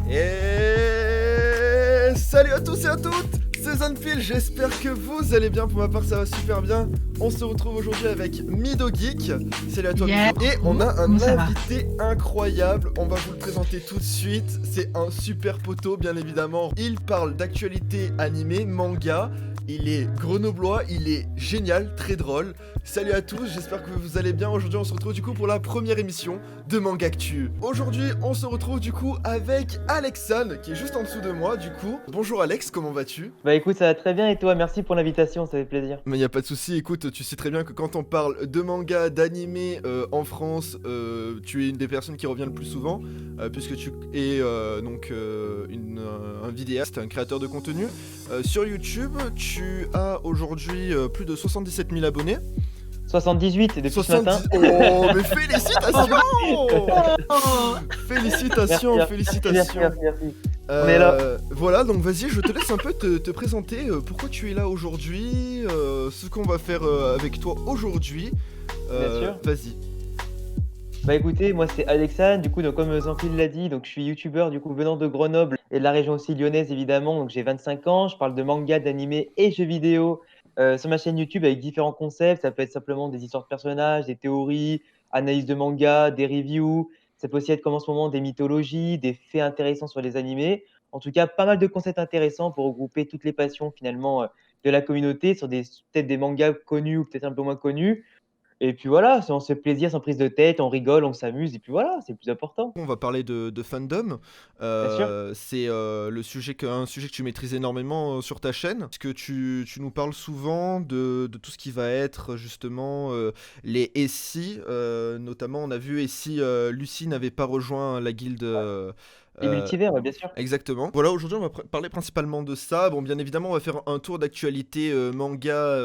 Et salut à tous et à toutes, c'est Zanfil, j'espère que vous allez bien, pour ma part ça va super bien. On se retrouve aujourd'hui avec Mido Geek, salut à toi Yeah. Mido. Et on a un Comment ça va invité incroyable, on va vous le présenter tout de suite. C'est un super poteau bien évidemment, il parle d'actualité animée, manga. Il est grenoblois, il est génial, très drôle. Salut à tous, j'espère que vous allez bien. Aujourd'hui on se retrouve du coup pour la première émission de Mangactu. Aujourd'hui on se retrouve du coup avec Alexane qui est juste en dessous de moi du coup. Bonjour Alex, comment vas-tu? Bah écoute, ça va très bien et toi, merci pour l'invitation, ça fait plaisir. Mais y a pas de souci, écoute, tu sais très bien que quand on parle de manga, d'animé en France, tu es une des personnes qui revient le plus souvent, puisque tu es un vidéaste, un créateur de contenu. Sur YouTube, tu as aujourd'hui plus de 77 000 abonnés. 78 depuis ce matin. Oh, mais félicitations! Oh, Félicitations, Merci, félicitations. merci. On est là. Voilà, donc vas-y, je te laisse un peu te présenter pourquoi tu es là aujourd'hui, ce qu'on va faire avec toi aujourd'hui. Bien sûr. Vas-y. Bah écoutez, moi c'est Alexandre, du coup, donc, comme Zanfil l'a dit, donc je suis youtubeur du coup venant de Grenoble et de la région aussi lyonnaise évidemment, donc j'ai 25 ans, je parle de manga, d'animé et jeux vidéo sur ma chaîne YouTube avec différents concepts, ça peut être simplement des histoires de personnages, des théories, analyse de manga, des reviews, ça peut aussi être comme en ce moment des mythologies, des faits intéressants sur les animés, en tout cas pas mal de concepts intéressants pour regrouper toutes les passions finalement de la communauté sur peut-être des mangas connus ou peut-être un peu moins connus. Et puis voilà, on se fait plaisir sans prise de tête, on rigole, on s'amuse, et puis voilà, c'est le plus important. On va parler de fandom. Bien sûr. C'est un sujet que tu maîtrises énormément sur ta chaîne. Parce que tu nous parles souvent de tout ce qui va être justement les SI. Notamment, on a vu et si Lucie n'avait pas rejoint la guilde. Les multivers, ouais, bien sûr. Exactement. Voilà, aujourd'hui on va parler principalement de ça. Bon, bien évidemment, on va faire un tour d'actualité manga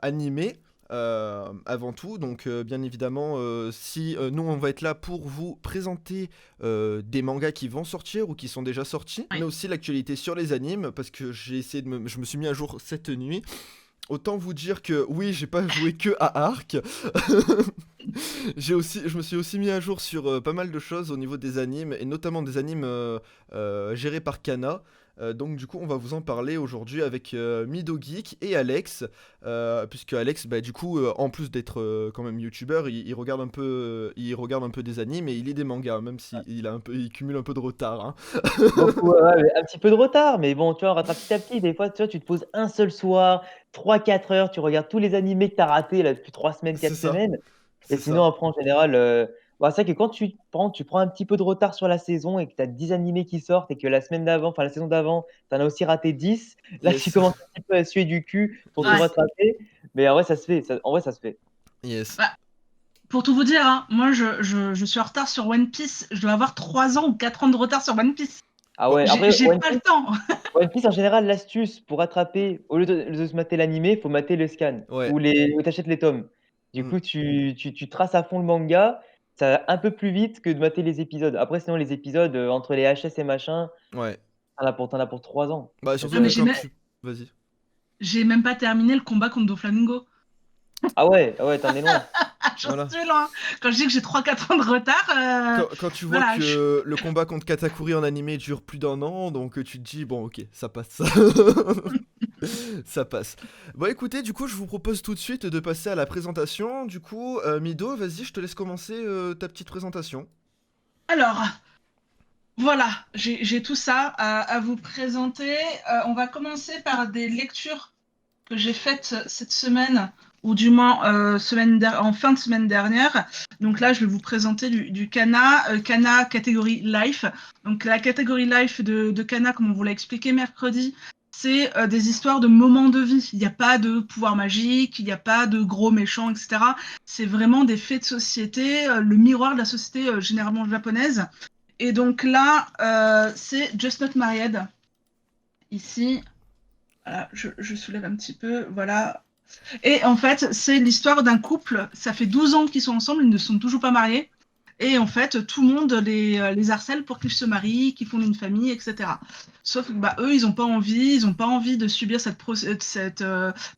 animé. Avant tout, donc bien évidemment, si nous on va être là pour vous présenter des mangas qui vont sortir ou qui sont déjà sortis, mais aussi l'actualité sur les animes, parce que je me suis mis à jour cette nuit. Autant vous dire que oui, j'ai pas joué que à Arc. Je me suis aussi mis à jour sur pas mal de choses au niveau des animes, et notamment des animes gérés par Kana. Donc du coup on va vous en parler aujourd'hui avec Mido Geek et Alex, puisque Alex du coup en plus d'être quand même youtubeur, il regarde un peu des animes et il lit des mangas, même s'il il cumule un peu de retard, hein. Beaucoup, ouais, un petit peu de retard, mais bon, tu vois, on rattrape petit à petit. Des fois, tu vois, tu te poses un seul soir, 3-4 heures, tu regardes tous les animés que tu as ratés là, depuis 3 semaines, C'est 4 ça, semaines. Et c'est sinon, ça. après, en général, c'est vrai que quand tu prends un petit peu de retard sur la saison et que tu as 10 animés qui sortent et que la semaine d'avant, enfin la saison d'avant, tu en as aussi raté 10, là, tu Yes. commences un petit peu à suer du cul pour tout Yes. rattraper. Mais en vrai, ça se fait. En vrai, ça se fait. Yes. bah, pour tout vous dire, hein, moi je suis en retard sur One Piece. Je dois avoir 3 ans ou 4 ans de retard sur One Piece. Ah Bon, ouais, J'ai après, j'ai pas le temps. One Piece, en général, l'astuce pour rattraper, au lieu de se mater l'animé, il faut mater le scan ouais. ou t'achètes les tomes. Du Mm. coup, tu traces à fond le manga, ça va un peu plus vite que de mater les épisodes. Après, sinon, les épisodes, entre les HS et machin, Ouais. t'en as pour 3 ans. Bah Donc, surtout Non, mais que quand tu... Vas-y. j'ai même pas terminé le combat contre Doflamingo. ah ouais, t'en es loin. J'en Voilà. suis loin. Quand je dis que j'ai 3-4 ans de retard, Quand tu vois voilà. que le combat contre Katakuri en animé dure plus d'un an, donc tu te dis, bon ok, ça passe. Ça passe. Bon écoutez, du coup je vous propose tout de suite de passer à la présentation. Du coup, Mido, vas-y, je te laisse commencer ta petite présentation. Alors, voilà, j'ai tout ça à vous présenter. On va commencer par des lectures que j'ai faites cette semaine, ou du moins en fin de semaine dernière. Donc là, je vais vous présenter du Kana, Kana catégorie Life. Donc la catégorie Life de Kana, comme on vous l'a expliqué mercredi, c'est des histoires de moments de vie. Il n'y a pas de pouvoir magique, il n'y a pas de gros méchants, etc. C'est vraiment des faits de société, le miroir de la société généralement japonaise. Et donc là, c'est Just Not Married. Ici, voilà, je soulève un petit peu, voilà. Et en fait, c'est l'histoire d'un couple, ça fait 12 ans qu'ils sont ensemble, ils ne sont toujours pas mariés. et en fait, tout le monde les harcèle pour qu'ils se marient, qu'ils fondent une famille, etc. Sauf que bah, eux, ils ont pas envie de subir cette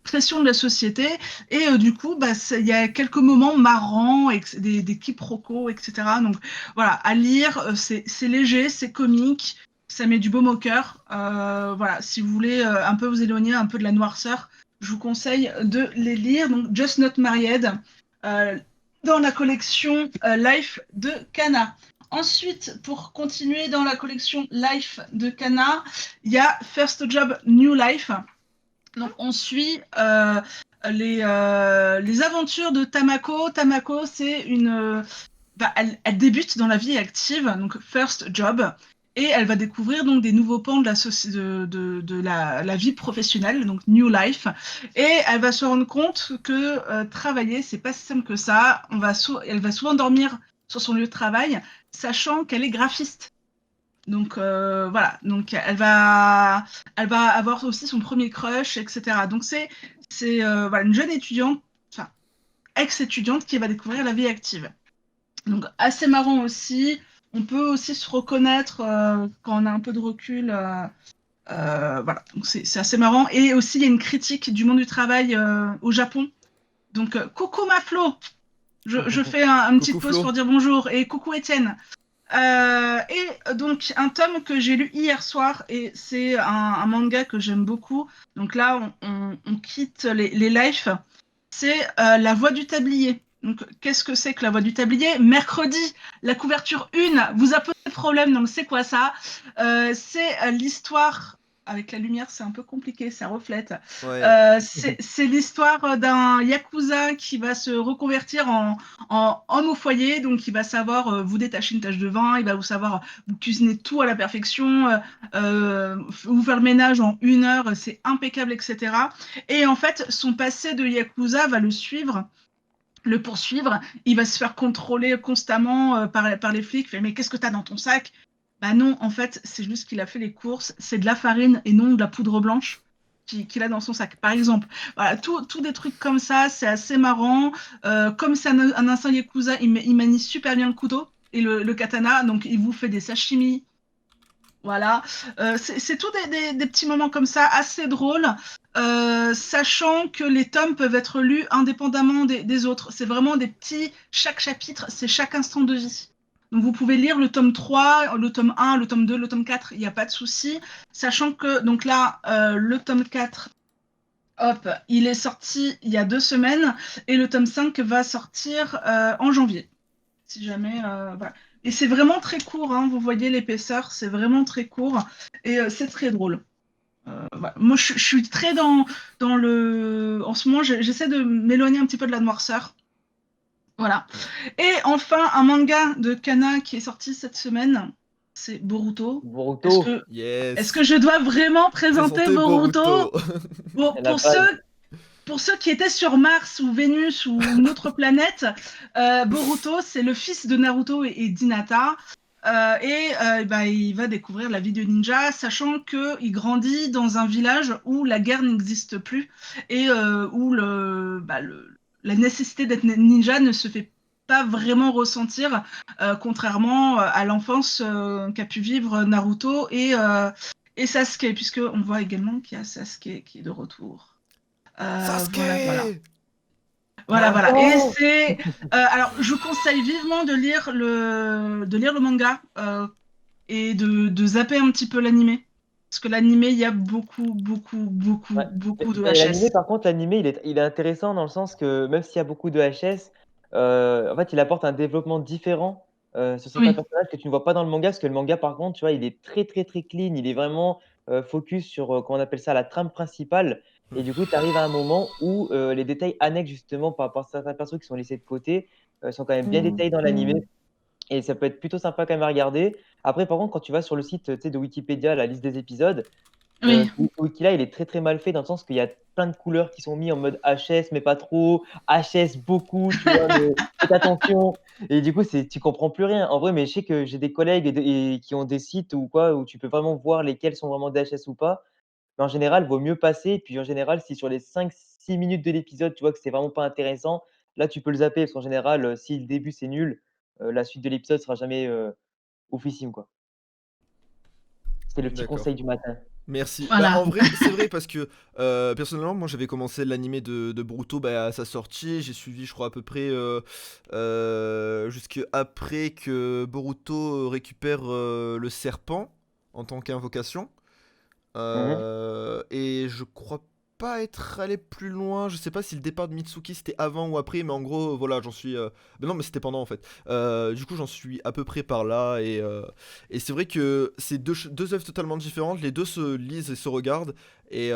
pression de la société, et du coup, bah, il y a quelques moments marrants, des quiproquos, etc. Donc voilà, à lire, c'est léger, c'est comique, ça met du baume au cœur. Voilà, si vous voulez un peu vous éloigner un peu de la noirceur, je vous conseille de les lire. Donc, Just Not Married, euh, dans la collection Life de Kana. Ensuite, pour continuer dans la collection Life de Kana, il y a First Job New Life. Donc, on suit les aventures de Tamako. Tamako, c'est elle débute dans la vie active, donc first job, et elle va découvrir donc des nouveaux pans de la vie professionnelle, donc new life, et elle va se rendre compte que travailler, c'est pas si simple que ça. Elle va souvent dormir sur son lieu de travail, sachant qu'elle est graphiste. Donc voilà, donc elle va avoir aussi son premier crush, etc. Donc c'est voilà, une jeune étudiante, enfin ex-étudiante qui va découvrir la vie active. Donc assez marrant aussi. On peut aussi se reconnaître quand on a un peu de recul. Voilà, donc c'est assez marrant. Et aussi, il y a une critique du monde du travail au Japon. Donc, coucou Maflo, je fais une Coucou petite pause Flo. pour dire bonjour. Et coucou Étienne. Et donc, un tome que j'ai lu hier soir, et c'est un manga que j'aime beaucoup. Donc là, on quitte les lives. C'est La Voix du Tablier. Donc, qu'est-ce que c'est que La Voix du Tablier? Mercredi, la couverture 1 vous a posé problème, donc c'est quoi ça? C'est l'histoire. Avec la lumière, c'est un peu compliqué, ça reflète. Ouais. C'est l'histoire d'un yakuza qui va se reconvertir en homme au foyer, donc il va savoir vous détacher une tache de vin, il va vous savoir vous cuisiner tout à la perfection, vous faire le ménage en 1 heure, c'est impeccable, etc. Et en fait, son passé de yakuza va le poursuivre. Il va se faire contrôler constamment par les flics. Il fait, mais qu'est-ce que tu as dans ton sac? Bah non, en fait, c'est juste qu'il a fait les courses. C'est de la farine et non de la poudre blanche qu'il a dans son sac. Par exemple, voilà, tout des trucs comme ça, c'est assez marrant. Comme c'est un ancien yakuza, il manie super bien le couteau et le katana. Donc, il vous fait des sashimi. Voilà, c'est tout des petits moments comme ça, assez drôles, sachant que les tomes peuvent être lus indépendamment des autres. C'est vraiment des petits, chaque chapitre, c'est chaque instant de vie. Donc vous pouvez lire le tome 3, le tome 1, le tome 2, le tome 4, il n'y a pas de souci. Sachant que, donc là, le tome 4, hop, il est sorti il y a 2 semaines, et le tome 5 va sortir en janvier si jamais. Voilà. Et c'est vraiment très court, hein, vous voyez l'épaisseur, c'est vraiment très court et c'est très drôle. Voilà. Moi, je suis très dans le. En ce moment, j'essaie de m'éloigner un petit peu de la noirceur. Voilà. Et enfin, un manga de Kana qui est sorti cette semaine, c'est Boruto. Est-ce Boruto, que, est-ce Yes. que je dois vraiment présenter Présentez Boruto? Boruto. Bon, la base. pour ceux qui étaient sur Mars ou Vénus ou une autre planète, Boruto, c'est le fils de Naruto et d'Hinata. Bah, il va découvrir la vie de ninja, sachant qu'il grandit dans un village où la guerre n'existe plus et où la nécessité d'être ninja ne se fait pas vraiment ressentir, contrairement à l'enfance qu'a pu vivre Naruto et Sasuke, puisqu'on voit également qu'il y a Sasuke qui est de retour. Voilà, voilà. Sasuke. Voilà, voilà. Et Oh, c'est. Alors, je vous conseille vivement de lire le manga et de zapper un petit peu l'animé. Parce que l'animé, il y a beaucoup, beaucoup, beaucoup, ouais. beaucoup de Et l'animé, HS. par contre, l'animé, il est intéressant dans le sens que même s'il y a beaucoup de HS, en fait, il apporte un développement différent sur certains Oui. personnages que tu ne vois pas dans le manga. Parce que le manga, par contre, tu vois, il est très, très, très clean. Il est vraiment focus sur, comment on appelle ça, la trame principale. Et du coup, tu arrives à un moment où les détails annexes, justement, par rapport à certains persos qui sont laissés de côté, sont quand même bien détaillés dans l'animé. Et ça peut être plutôt sympa quand même à regarder. Après, par contre, quand tu vas sur le site, tu sais, de Wikipédia, la liste des épisodes, Oui. ce wiki-là, il est très, très mal fait dans le sens qu'il y a plein de couleurs qui sont mis en mode HS, mais pas trop, HS beaucoup, tu vois? Mais faites attention et du coup, tu comprends plus rien. En vrai, mais je sais que j'ai des collègues et qui ont des sites ou quoi, où tu peux vraiment voir lesquels sont vraiment des HS ou pas. Mais en général, vaut mieux passer et puis en général, si sur les 5-6 minutes de l'épisode, tu vois que c'est vraiment pas intéressant, là, tu peux le zapper parce qu'en général, si le début c'est nul, la suite de l'épisode sera jamais oufissime, quoi. C'était le petit D'accord. conseil du matin. Merci. Bah, Voilà. en vrai, c'est vrai parce que personnellement, moi j'avais commencé l'animé de Boruto bah, à sa sortie. J'ai suivi, je crois, à peu près jusque après que Boruto récupère le serpent en tant qu'invocation. Mmh. Et je crois pas être allé plus loin. Je sais pas si le départ de Mitsuki c'était avant ou après, mais en gros, voilà, j'en suis. Mais non, mais c'était pendant en fait. Du coup, j'en suis à peu près par là. Et c'est vrai que c'est deux œuvres totalement différentes. Les deux se lisent et se regardent. Et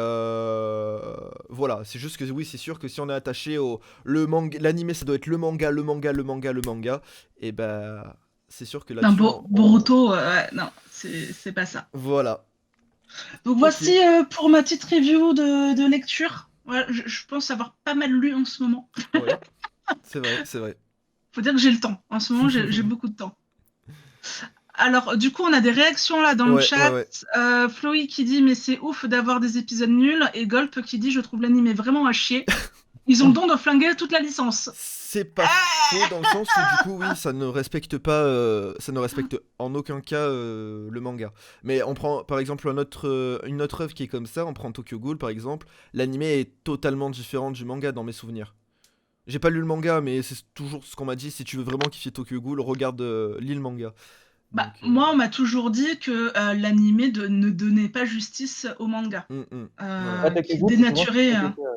voilà, c'est juste que oui, c'est sûr que si on est attaché au le manga, l'animé, ça doit être le manga, le manga, le manga, le manga. Et ben, c'est sûr que Non, là-dessus, Boruto, ouais, non, c'est pas ça. voilà. Donc Ok. voici pour ma petite review de lecture. Voilà, je pense avoir pas mal lu en ce moment. Ouais, c'est vrai, c'est vrai. Faut dire que j'ai le temps. En ce moment, j'ai beaucoup de temps. Alors, du coup, on a des réactions là dans le Ouais, ouais, chat. ouais. Floy qui dit mais c'est ouf d'avoir des épisodes nuls et Gulp qui dit je trouve l'animé vraiment à chier. Ils ont le don de flinguer toute la licence. C'est pas faux dans le sens où du coup oui ça ne respecte pas ça ne respecte en aucun cas le manga. Mais on prend par exemple une autre œuvre qui est comme ça, on prend Tokyo Ghoul par exemple, l'animé est totalement différent du manga dans mes souvenirs. J'ai pas lu le manga mais c'est toujours ce qu'on m'a dit, si tu veux vraiment kiffer Tokyo Ghoul, regarde lis le manga. Bah, Donc moi, on m'a toujours dit que l'animé ne donnait pas justice au manga, voilà. Ouais, Tokyo qui Ghoul, c'est souvent dénaturait. critiqué, ouais.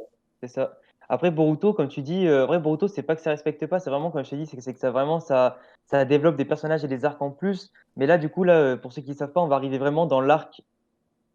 C'est ça. Après Boruto, comme tu dis, en vrai Boruto, c'est pas que ça respecte pas, c'est vraiment comme je t'ai dit, c'est que ça vraiment ça développe des personnages et des arcs en plus. Mais là, du coup, là, pour ceux qui savent pas, on va arriver vraiment dans l'arc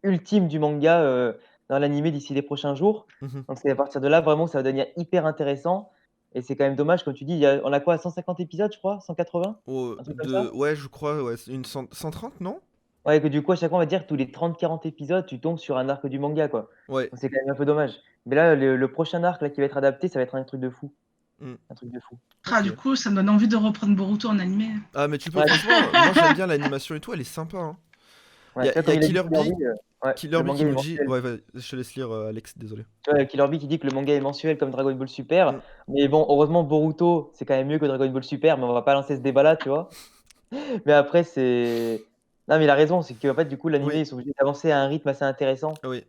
ultime du manga, dans l'animé d'ici les prochains jours. Mhm. Donc c'est à partir de là, vraiment, ça va devenir hyper intéressant et c'est quand même dommage, comme tu dis, on a quoi? 150 épisodes, je crois? 180? Un truc comme ça? Ouais je crois ouais, c'est une 130 non? Ouais, que du coup, à chaque fois, on va dire tous les 30-40 épisodes, tu tombes sur un arc du manga, quoi. Ouais. Donc c'est quand même un peu dommage. Mais là, le prochain arc là, qui va être adapté, ça va être un truc de fou. Mm. Un truc de fou. Ah, Ok. du coup, ça me donne envie de reprendre Boruto en animé. Ah mais tu peux Ouais, franchement, moi j'aime bien l'animation et tout, elle est sympa hein. ouais, tu vois, Il y comme a il a dit Killer Killer Bee, Bee, ouais, Killer le Bee manga qui est nous dit. mensuel. Ouais, je te laisse lire, Alex, désolé. Tu vois, Killer Bee qui dit que le manga est mensuel comme Dragon Ball Super. Mm. Mais bon, heureusement, Boruto, c'est quand même mieux que Dragon Ball Super, mais on va pas lancer ce débat-là, tu vois. Mais après, c'est. Non, mais il a raison, c'est qu'en fait, du coup, l'animé, Oui, ils sont obligés d'avancer à un rythme assez intéressant. oui.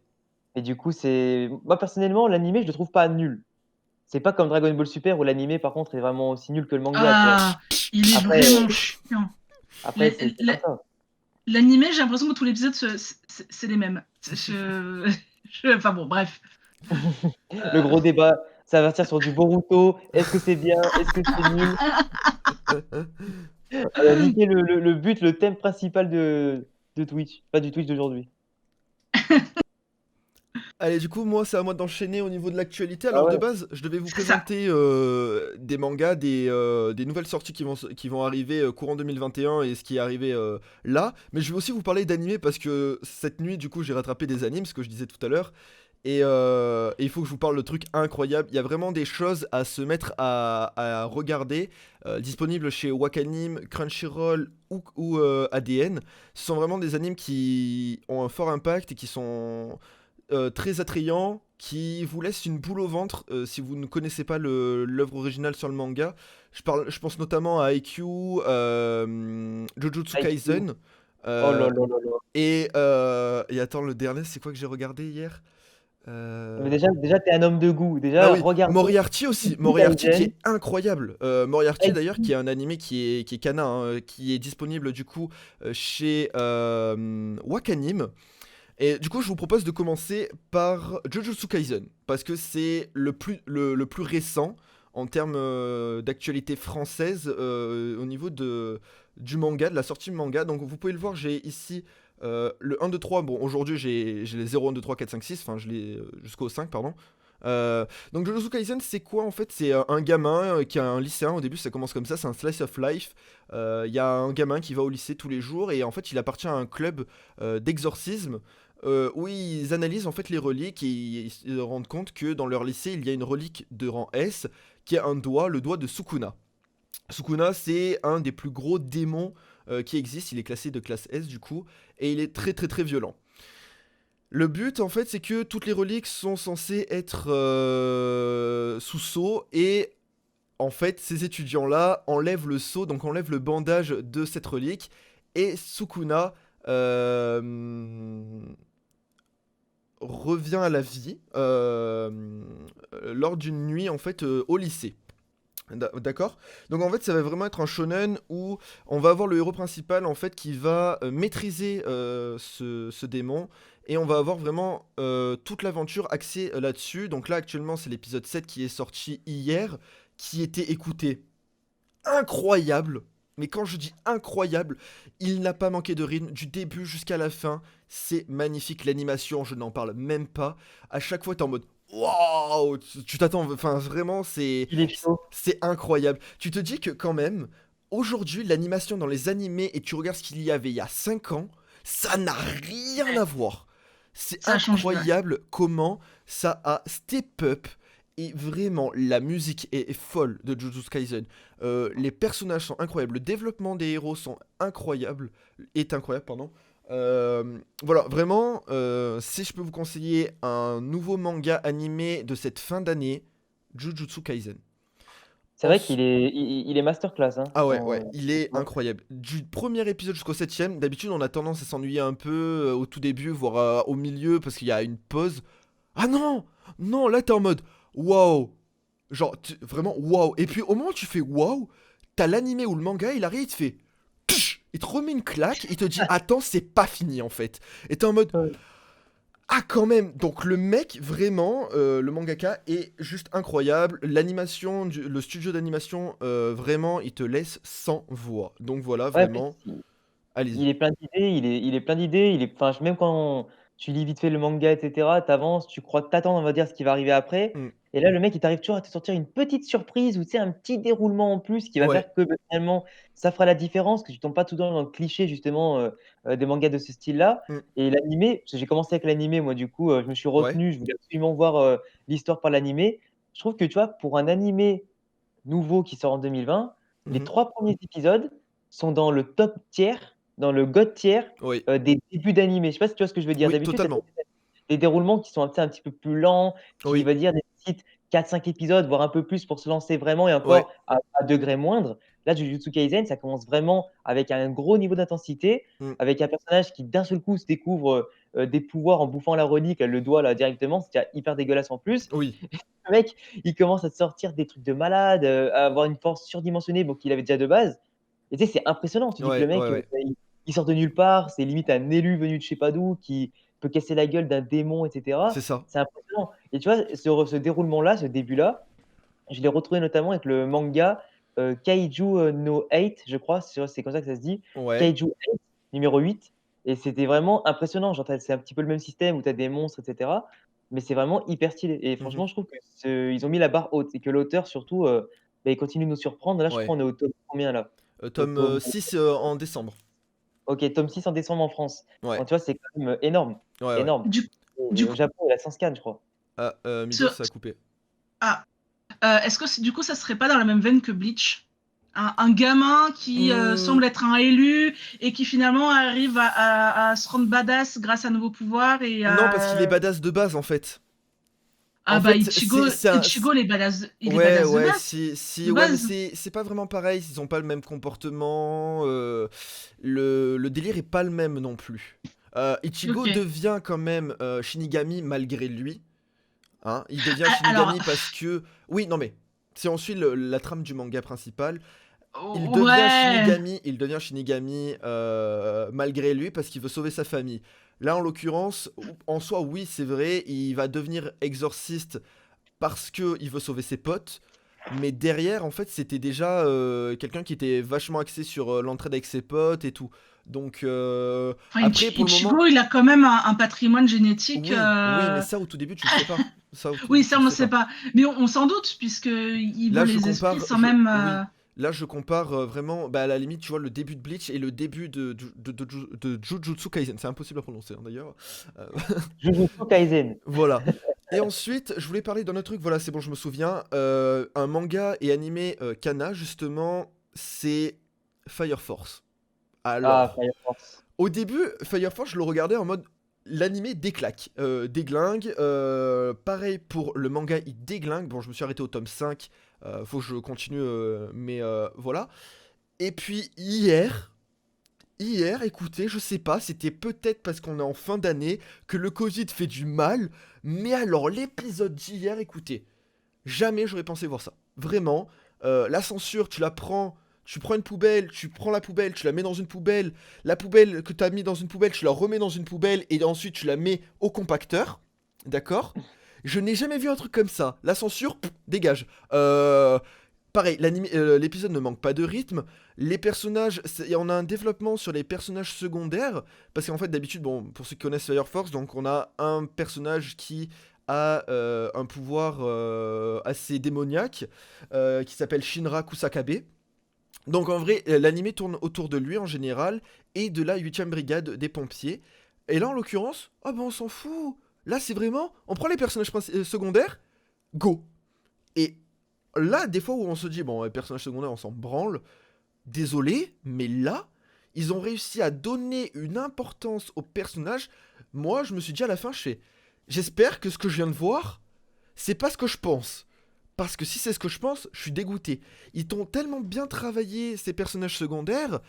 Et du coup, c'est. Moi, personnellement, l'animé, je le trouve pas nul. C'est pas comme Dragon Ball Super où l'animé, par contre, est vraiment aussi nul que le manga, tu vois. Ah, il est Après, vraiment chiant. après Les- c'est comme les- ça. L'animé, j'ai l'impression que tous les épisodes, c'est les mêmes. Enfin bon, bref. Le Euh, gros débat, ça va partir sur du Boruto. Est-ce que c'est bien? Est-ce que c'est nul? On a niqué le but, le thème principal de Twitch, pas du Twitch d'aujourd'hui. Allez, du coup, moi, c'est à moi d'enchaîner au niveau de l'actualité. Ah Alors, de ouais. base, je devais vous c'est ça. présenter des mangas, des nouvelles sorties qui vont arriver courant 2021 et ce qui est arrivé là. Mais je vais aussi vous parler d'animés parce que cette nuit, du coup, j'ai rattrapé des animes, ce que je disais tout à l'heure. Et il faut que je vous parle de trucs incroyables. Il y a vraiment des choses à se mettre à regarder, disponibles chez Wakanim, Crunchyroll ou ADN. Ce sont vraiment des animes qui ont un fort impact et qui sont très attrayants, qui vous laissent une boule au ventre si vous ne connaissez pas l'œuvre originale sur le manga. Je pense notamment à IQ, Jujutsu IQ. Kaisen. Oh là euh, là là là. et attends, le dernier, c'est quoi que j'ai regardé hier? Mais Euh, déjà, t'es un homme de goût. Ah Déjà, oui, regardez Moriarty aussi. Jujutsu Moriarty qui Kaisen, est incroyable. Moriarty d'ailleurs qui IQ. est un animé qui est canin, hein, qui est disponible du coup chez Wakanim. Et du coup, je vous propose de commencer par Jujutsu Kaisen, parce que c'est le plus récent en termes d'actualité française au niveau du manga, de la sortie manga. Donc vous pouvez le voir, j'ai ici le 1, 2, 3. Bon, aujourd'hui j'ai les 0, 1, 2, 3, 4, 5, 6, enfin je l'ai jusqu'au 5, pardon. Donc Jujutsu Kaisen, c'est quoi en fait? C'est un gamin qui est un lycéen, au début ça commence comme ça, c'est un slice of life. Il y a un gamin qui va au lycée tous les jours et en fait il appartient à un club d'exorcisme où ils analysent en fait les reliques et ils se rendent compte que dans leur lycée il y a une relique de rang S qui est un doigt, le doigt de Sukuna. Sukuna c'est un des plus gros démons qui existe, il est classé de classe S du coup et il est très très très violent. Le but en fait c'est que toutes les reliques sont censées être sous sceau et en fait, ces étudiants-là enlèvent le sceau, donc enlèvent le bandage de cette relique, et Sukuna revient à la vie lors d'une nuit en fait au lycée. D'accord. Donc en fait ça va vraiment être un shonen où on va avoir le héros principal en fait qui va maîtriser ce démon et on va avoir vraiment toute l'aventure axée là-dessus. Donc là actuellement c'est l'épisode 7 qui est sorti hier, qui était écouté incroyable. Mais quand je dis incroyable, il n'a pas manqué de rythme du début jusqu'à la fin. C'est magnifique, l'animation, je n'en parle même pas. À chaque fois, t'es en mode waouh, tu t'attends, enfin vraiment, Il est chaud. c'est incroyable. Tu te dis que quand même, aujourd'hui, l'animation dans les animés et tu regardes ce qu'il y avait il y a 5 ans, ça n'a rien à voir. C'est Ça a changé, ouais. incroyable comment ça a step up. Et vraiment, la musique est folle de Jujutsu Kaisen. Les personnages sont incroyables. Le développement des héros est incroyable, pardon. Voilà, vraiment, si je peux vous conseiller un nouveau manga animé de cette fin d'année, Jujutsu Kaisen. C'est vrai Ensuite, qu'il est masterclass, hein. ah ouais, ouais, Quand il est incroyable. Du premier épisode jusqu'au septième, d'habitude on a tendance à s'ennuyer un peu au tout début, voire au milieu, parce qu'il y a une pause. Ah non! Non, là t'es en mode waouh! Genre, vraiment waouh! Et puis au moment où tu fais waouh, t'as l'animé ou le manga, il arrive, il te fait tch, il te remet une claque, il te dit attends, c'est pas fini en fait. Et t'es en mode Ouais. ah quand même, donc le mec vraiment, le mangaka est juste incroyable. L'animation, le studio d'animation, vraiment, il te laisse sans voix. Donc voilà, Ouais, puis vraiment, il allez-y. est plein d'idées, il est plein d'idées, enfin, même quand tu lis vite fait le manga et cetera, tu avances, tu crois t'attends, on va dire, ce qui va arriver après Mm. et là, le mec, il t'arrive toujours à te sortir une petite surprise ou tu sais, un petit déroulement en plus qui va Ouais. faire que, bah, finalement, ça fera la différence, que tu tombes pas tout le temps dans le cliché justement, des mangas de ce style-là Mm. et l'animé, parce que j'ai commencé avec l'animé moi, du coup, je me suis Ouais. retenu, je voulais absolument voir, l'histoire par l'animé. Je trouve que, tu vois, pour un animé nouveau qui sort en 2020, les Mhm. 3 premiers épisodes sont dans le top tier, dans le god tier, Oui. des débuts d'animé. Je sais pas si tu vois ce que je veux dire? Oui, D'habitude, tu as totalement. des déroulements qui sont un petit peu plus lents, qui Oui. va dire nécessitent 4-5 épisodes, voire un peu plus pour se lancer vraiment et Ouais. encore à degré moindre. Là, Jujutsu Kaisen, ça commence vraiment avec un gros niveau d'intensité, Mm. avec un personnage qui d'un seul coup se découvre, des pouvoirs en bouffant la relique, le doigt là directement, c'est déjà hyper dégueulasse en plus. Oui. Le mec, il commence à te sortir des trucs de malade, à avoir une force surdimensionnée, bon, qu'il avait déjà de base. Et tu sais, c'est impressionnant. Tu dis que le Ouais, ouais, mec, ouais. il sort de nulle part, c'est limite un élu venu de je sais pas d'où qui peut casser la gueule d'un démon et C'est cetera. ça. C'est impressionnant. Et tu vois, ce déroulement-là, ce début-là, je l'ai retrouvé notamment avec le manga, Kaiju, no 8, je crois, c'est comme ça que ça se dit. Ouais. Kaiju 8, numéro 8 et c'était vraiment impressionnant. Genre, c'est un petit peu le même système où tu as des monstres et cetera, mais c'est vraiment hyper stylé et Mhm. franchement, je trouve que ils ont mis la barre haute et que l'auteur surtout, bah, il continue de nous surprendre. Là, je Ouais. crois on est au tome combien là? Au Tome tome 6 en décembre. OK, tome 6 en décembre en France. Ouais. Donc tu vois, c'est quand même, énorme, Ouais, ouais. énorme Du, et du au coup, Japon, il a 100 scans, je crois. Ah, ce- Mido, ça a coupé. ah, est-ce que du coup, ça serait pas dans la même veine que Bleach? Un gamin qui Hmm, semble être un élu et qui finalement arrive à se rendre badass grâce à un nouveau pouvoir et non, parce qu'il est badass de base en fait. En ah bah fait, Ichigo, c'est un. Ichigo il est Ouais, badass de ouais, base, si, de ouais, mais base. c'est pas vraiment pareil, ils ont pas le même comportement, le délire est pas le même non plus. Ok. Ichigo devient quand même Shinigami malgré lui, hein, il devient Alors, Shinigami parce que... Oui, non mais, si on suit la trame du manga principal, ouais. Il devient Shinigami malgré lui parce qu'il veut sauver sa famille. Là, en l'occurrence, en soi, oui, c'est vrai, il va devenir exorciste parce que il veut sauver ses potes. Mais derrière, en fait, c'était déjà quelqu'un qui était vachement axé sur l'entraide avec ses potes et tout. Donc, Enfin, après, pour le moment, Ichigo, il a quand même un patrimoine génétique. oui, oui, mais ça, au tout début, tu le sais pas. Ça, au tout Oui, début, tu ça, le on ne sais sait pas. pas. Mais on s'en doute, puisque il veut Là, je les esprits compare, sans même. oui. Là, je compare vraiment, bah, à la limite, tu vois, le début de Bleach et le début de Jujutsu Kaisen. C'est impossible à prononcer, hein, d'ailleurs. Euh, Jujutsu Kaisen. voilà. Et ensuite, je voulais parler d'un autre truc, voilà, c'est bon, je me souviens. Un manga et animé Kana, justement, c'est Fire Force. Ah, Alors, Fire Force. au début, Fire Force, je le regardais en mode, l'animé déclaque, déglingue. Pareil pour le manga, il déglingue. Bon, je me suis arrêté au tome 5, faut que je continue, mais voilà. Et puis hier, écoutez, je sais pas, c'était peut-être parce qu'on est en fin d'année que le Covid fait du mal, mais alors l'épisode d'hier, écoutez, jamais j'aurais pensé voir ça. Vraiment, la censure, tu prends une poubelle, tu prends la poubelle, tu la mets dans une poubelle, la poubelle que tu as mis dans une poubelle, tu la remets dans une poubelle et ensuite tu la mets au compacteur, d'accord? Je n'ai jamais vu un truc comme ça. La censure, dégage. Pareil, l'épisode ne manque pas de rythme. Les personnages, on a un développement sur les personnages secondaires, parce qu'en fait d'habitude, bon, pour ceux qui connaissent Fire Force, donc on a un personnage qui a un pouvoir assez démoniaque, qui s'appelle Shinra Kusakabe. Donc en vrai, l'anime tourne autour de lui en général, et de la 8ème brigade des pompiers. Et là en l'occurrence, ah ben on s'en fout. Là c'est vraiment, on prend les personnages secondaires, go. Et là, des fois où on se dit, bon, les personnages secondaires, on s'en branle, désolé, mais là, ils ont réussi à donner une importance aux personnages. Moi, je me suis dit à la fin, j'espère que ce que je viens de voir, c'est pas ce que je pense. Parce que si c'est ce que je pense, je suis dégoûté. Ils t'ont tellement bien travaillé, ces personnages secondaires,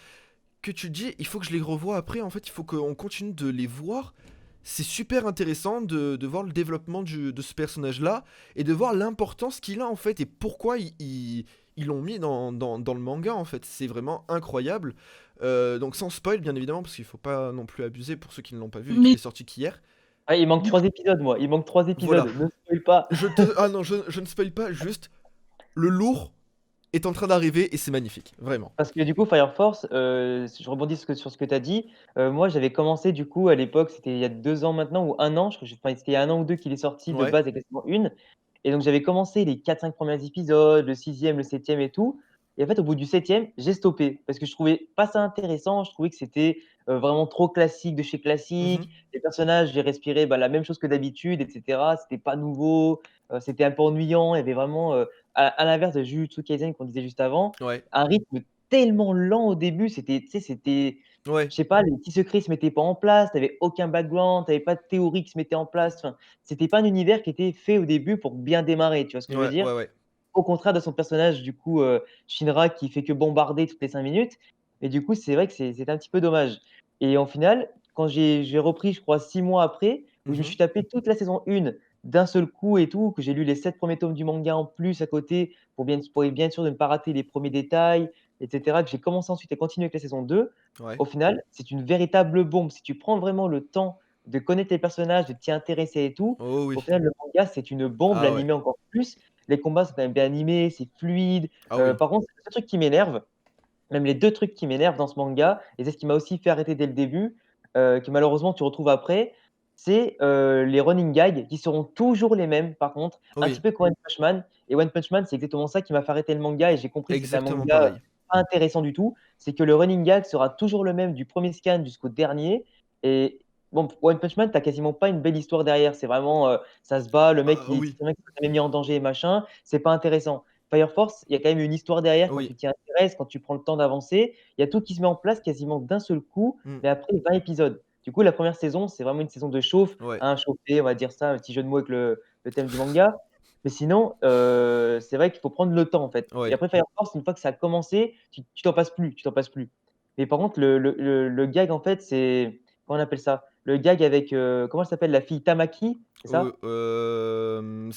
que tu te dis, il faut que je les revoie après, en fait, il faut qu'on continue de les voir. C'est super intéressant de voir le développement de ce personnage-là, et de voir l'importance qu'il a, en fait, et pourquoi ils l'ont mis dans le manga, en fait. C'est vraiment incroyable. Donc sans spoil, bien évidemment, parce qu'il faut pas non plus abuser pour ceux qui ne l'ont pas vu, vu qu'il Mais est sorti qu'hier. Ah, il manque du 3 épisodes, moi. Il manque 3 Voilà. épisodes. Ne spoil pas. Ah non, je ne spoil pas, juste, le lourd est en train d'arriver, et c'est magnifique, vraiment. Parce que du coup, Fire Force, si je rebondis sur ce que tu as dit, moi j'avais commencé du coup à l'époque, c'était il y a 2 ans maintenant ou 1 an, je crois que enfin, c'était il y a 1 an ou 2 qu'il est sorti de Ouais. base avec la saison 1 et donc j'avais commencé les 4-5 premiers épisodes, le 6e, le 7e et tout et en fait, au bout du 7e, j'ai stoppé parce que je trouvais pas ça intéressant, je trouvais que c'était, vraiment trop classique de chez Mhm. classique. Les personnages, j'ai respiré, bah, la même chose que d'habitude et cetera. C'était pas nouveau, c'était un peu ennuyant. Il y avait vraiment, à l'inverse de Jujutsu Kaisen qu'on disait juste avant, Ouais. un rythme tellement lent au début, c'était, tu sais, c'était, Ouais. je sais pas, les petits secrets se mettaient pas en place, tu avais aucun background, tu avais pas de théorie qui se mettait en place. Enfin, c'était pas un univers qui était fait au début pour bien démarrer, tu vois ce que je veux Ouais, dire? ouais, ouais. Au contraire de son personnage, du coup, Shinra qui fait que bombarder toutes les 5 minutes et du coup, c'est vrai que c'est un petit peu dommage et en final, quand j'ai repris, je crois 6 mois après, où je me Mhm. suis tapé toute la saison 1 d'un seul coup et tout, que j'ai lu les 7 premiers tomes du manga en plus à côté pour être bien sûr de ne pas rater les premiers détails et cetera, que j'ai commencé ensuite à continuer avec la saison 2. Ouais. Au final, c'est une véritable bombe. Si tu prends vraiment le temps de connaître les personnages, de t'y intéresser et tout, Oh au oui. final, le manga, c'est une bombe, Ah ouais. l'animé encore plus. Les combats sont quand même bien animés, c'est fluide. Ah oui. Par contre, c'est le seul truc qui m'énerve, même les 2 trucs qui m'énervent dans ce manga et c'est ce qui m'a aussi fait arrêter dès le début, que malheureusement tu retrouves après, c'est, les running gags qui seront toujours les mêmes par contre, un petit Oui. peu comme One Punch Man et One Punch Man, c'est exactement ça qui m'a fait arrêter le manga et j'ai compris que c'était un Exactement manga pareil. pas intéressant du tout. C'est que le running gag sera toujours le même du premier scan jusqu'au dernier et bon, One Punch Man, tu as quasiment pas une belle histoire derrière. C'est vraiment, ça se bat, le mec Ah il oui. c'est un mec qui s'est jamais mis en danger et machin, c'est pas intéressant. Fire Force, il y a quand même une histoire derrière quand tu Oui. t'y intéresses, quand tu prends le temps d'avancer. Il y a tout qui se met en place quasiment d'un seul coup, Mm. mais après 20 épisodes. Du coup, la première saison, c'est vraiment une saison de chauffe, Ouais. hein, chauffer, on va dire ça, un petit jeu de mots avec le thème du manga. Mais sinon, c'est vrai qu'il faut prendre le temps en fait. Et Ouais. après Fire Force, une fois que ça a commencé, tu t'en passes plus, tu t'en passes plus. Mais par contre, le gag en fait, c'est comment on appelle ça? Le gag avec, comment elle s'appelle la fille? Tamaki, c'est ça? Celle Heu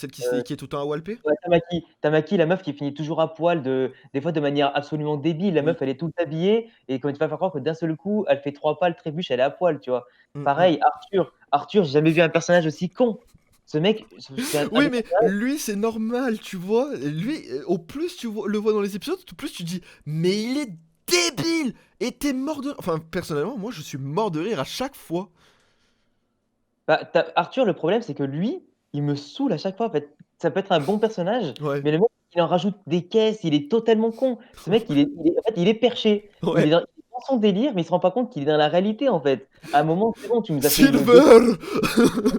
qui est tout le temps à walper? Ouais, Tamaki, la meuf qui finit toujours à poil des fois de manière absolument débile. La meuf, Oui. elle est toute habillée et quand tu vas faire croire que d'un seul coup, elle fait 3 pas, elle trébuche, elle est à poil, tu vois? Mm, mm. Pareil, Arthur, j'ai jamais vu un personnage aussi con. Ce mec, c'est un Oui, des mais personnages. lui, c'est normal, tu vois. Lui, au plus le vois dans les épisodes, au plus tu dis, mais il est débile! Et t'es mort de... Enfin, personnellement, moi, je suis mort de rire à chaque fois. Bah, tu Arthur, le problème, c'est que lui, il me saoule à chaque fois, en fait. Ça peut être un bon personnage, Ouais. mais le mec, il en rajoute des caisses, il est totalement con. Ce mec, en fait, il est perché. Ouais. Il est dans son délire, mais il se rend pas compte qu'il est dans la réalité, en fait. À un moment, c'est bon, tu nous as fait une dé Silver!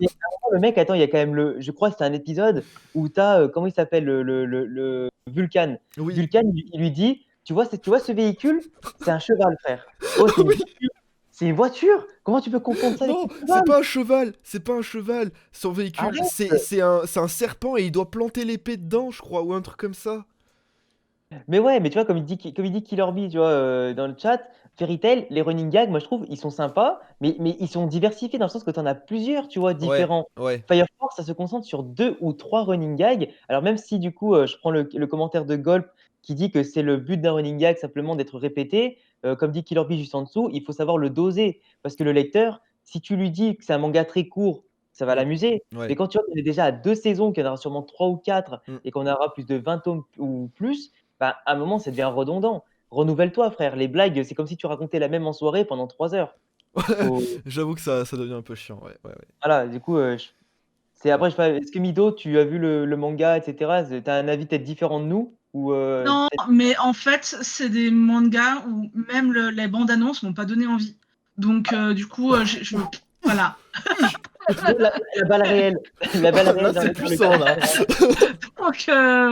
mais à un moment, le mec, attends, il y a quand même je crois que c'est un épisode où tu as, comment il s'appelle? Le Vulcan. Oui. Vulcan, il lui dit: Tu vois ce véhicule? C'est un cheval, frère. Oh, c'est une Oui. voiture, C'est une voiture? Comment tu peux confondre ça avec Non, une c'est cheval? pas un cheval, c'est pas un cheval. Son véhicule, Arrête! c'est un serpent et il doit planter l'épée dedans, je crois, ou un truc comme ça. Mais ouais, mais tu vois, comme il dit Killer Bee, tu vois, dans le chat, Fairy Tail, les running gags, moi je trouve, ils sont sympas, mais ils sont diversifiés dans le sens que tu en as plusieurs, tu vois, Ouais, différents. ouais. Fire Force, ça se concentre sur 2 ou 3 running gags. Alors même si du coup, je prends le commentaire de Golp qui dit que c'est le but d'un running gag simplement d'être répété, comme dit Killer Bee juste en dessous, il faut savoir le doser. Parce que le lecteur, si tu lui dis que c'est un manga très court, ça va Mm, l'amuser. Mais ouais. quand tu vois qu'on est déjà à 2 saisons, qu'il y en aura sûrement 3 ou 4 Mm. et qu'on aura plus de 20 tomes ou plus, bah, à un moment, ça devient redondant. Renouvelle-toi, frère. Les blagues, c'est comme si tu racontais la même en soirée pendant 3 heures. Faut J'avoue que ça devient un peu chiant, ouais, ouais, ouais. voilà, du coup, c'est après, je sais pas, est-ce que Mido, tu as vu le manga, et cetera? Tu as un avis peut-être différent de nous? Ou, Non, peut-être mais en fait, c'est des mangas où même les bandes annonces m'ont pas donné envie. Donc, du coup, voilà. la balle réelle, la balle Là, réelle dans c'est le dans le puissant, là. Donc,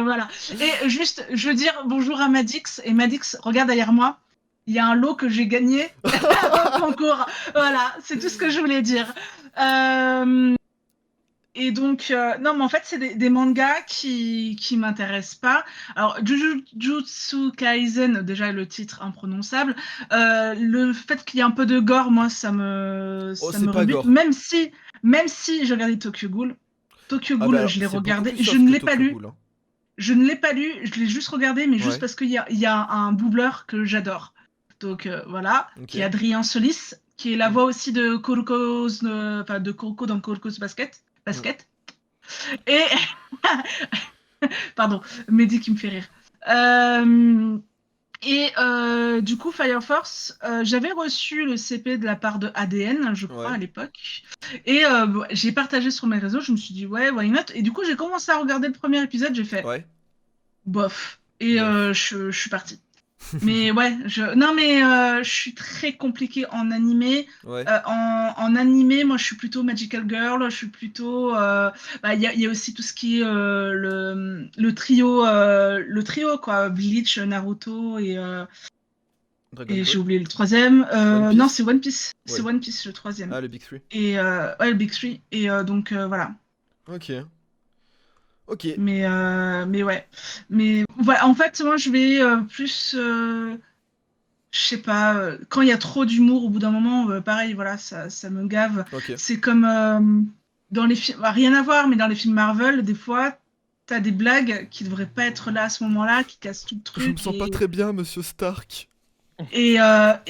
voilà. Et juste, je veux dire bonjour à Madix. Et Madix, regarde derrière moi. Il y a un lot que j'ai gagné au concours. Voilà, c'est tout ce que je voulais dire. Euh, Et donc, non, mais en fait, c'est des mangas qui m'intéressent pas. Alors, Jujutsu Kaisen, déjà le titre imprononçable. Le fait qu'il y ait un peu de gore, moi, Oh, ça c'est me pas rebute. gore. Même si j'ai regardé Tokyo Ghoul. Tokyo Ah bah Ghoul, alors, je l'ai c'est beaucoup regardé. plus Je soft ne que l'ai pas Tokyo lu. Ghoul, hein. Je ne l'ai pas lu. Je l'ai juste regardé, mais juste Ouais, parce qu'il y a un doubleur que j'adore. Donc, voilà, qui est ok. Adrien Solis, qui est la Mm, voix aussi de enfin, de Kuroko dans Kuroko's Basket. mm. Basket. Et pardon, Mehdi qui me fait rire. Euh, du coup, Fire Force, j'avais reçu le CP de la part de ADN, je crois, Ouais, à l'époque. Et bon, j'ai partagé sur mes réseaux, je me suis dit, ouais, why not? Et du coup, j'ai commencé à regarder le premier épisode, j'ai fait, ouais. bof. Et Bof. je suis partie. Mais ouais, non mais je suis très compliquée en animé. Ouais. En animé, moi je suis plutôt Magical Girl, je suis plutôt. Bah, il y a aussi tout ce qui est le trio quoi, Bleach, Naruto Dragon et j'ai Ball. oublié le troisième. One Non, Piece. c'est One Piece. C'est Ouais. One Piece le troisième. Ah, le Big Three. Et ouais, le Big Three. Et donc voilà. Ok. Ok. Mais ouais. Mais voilà, en fait, moi je vais plus. Je sais pas, quand il y a trop d'humour, au bout d'un moment, pareil, voilà, ça me gave. Ok. C'est comme dans les films, bah, rien à voir, mais dans les films Marvel, des fois, t'as des blagues qui devraient pas être là à ce moment-là, qui cassent tout le Je me truc. sens pas très bien, monsieur Stark. Enfin,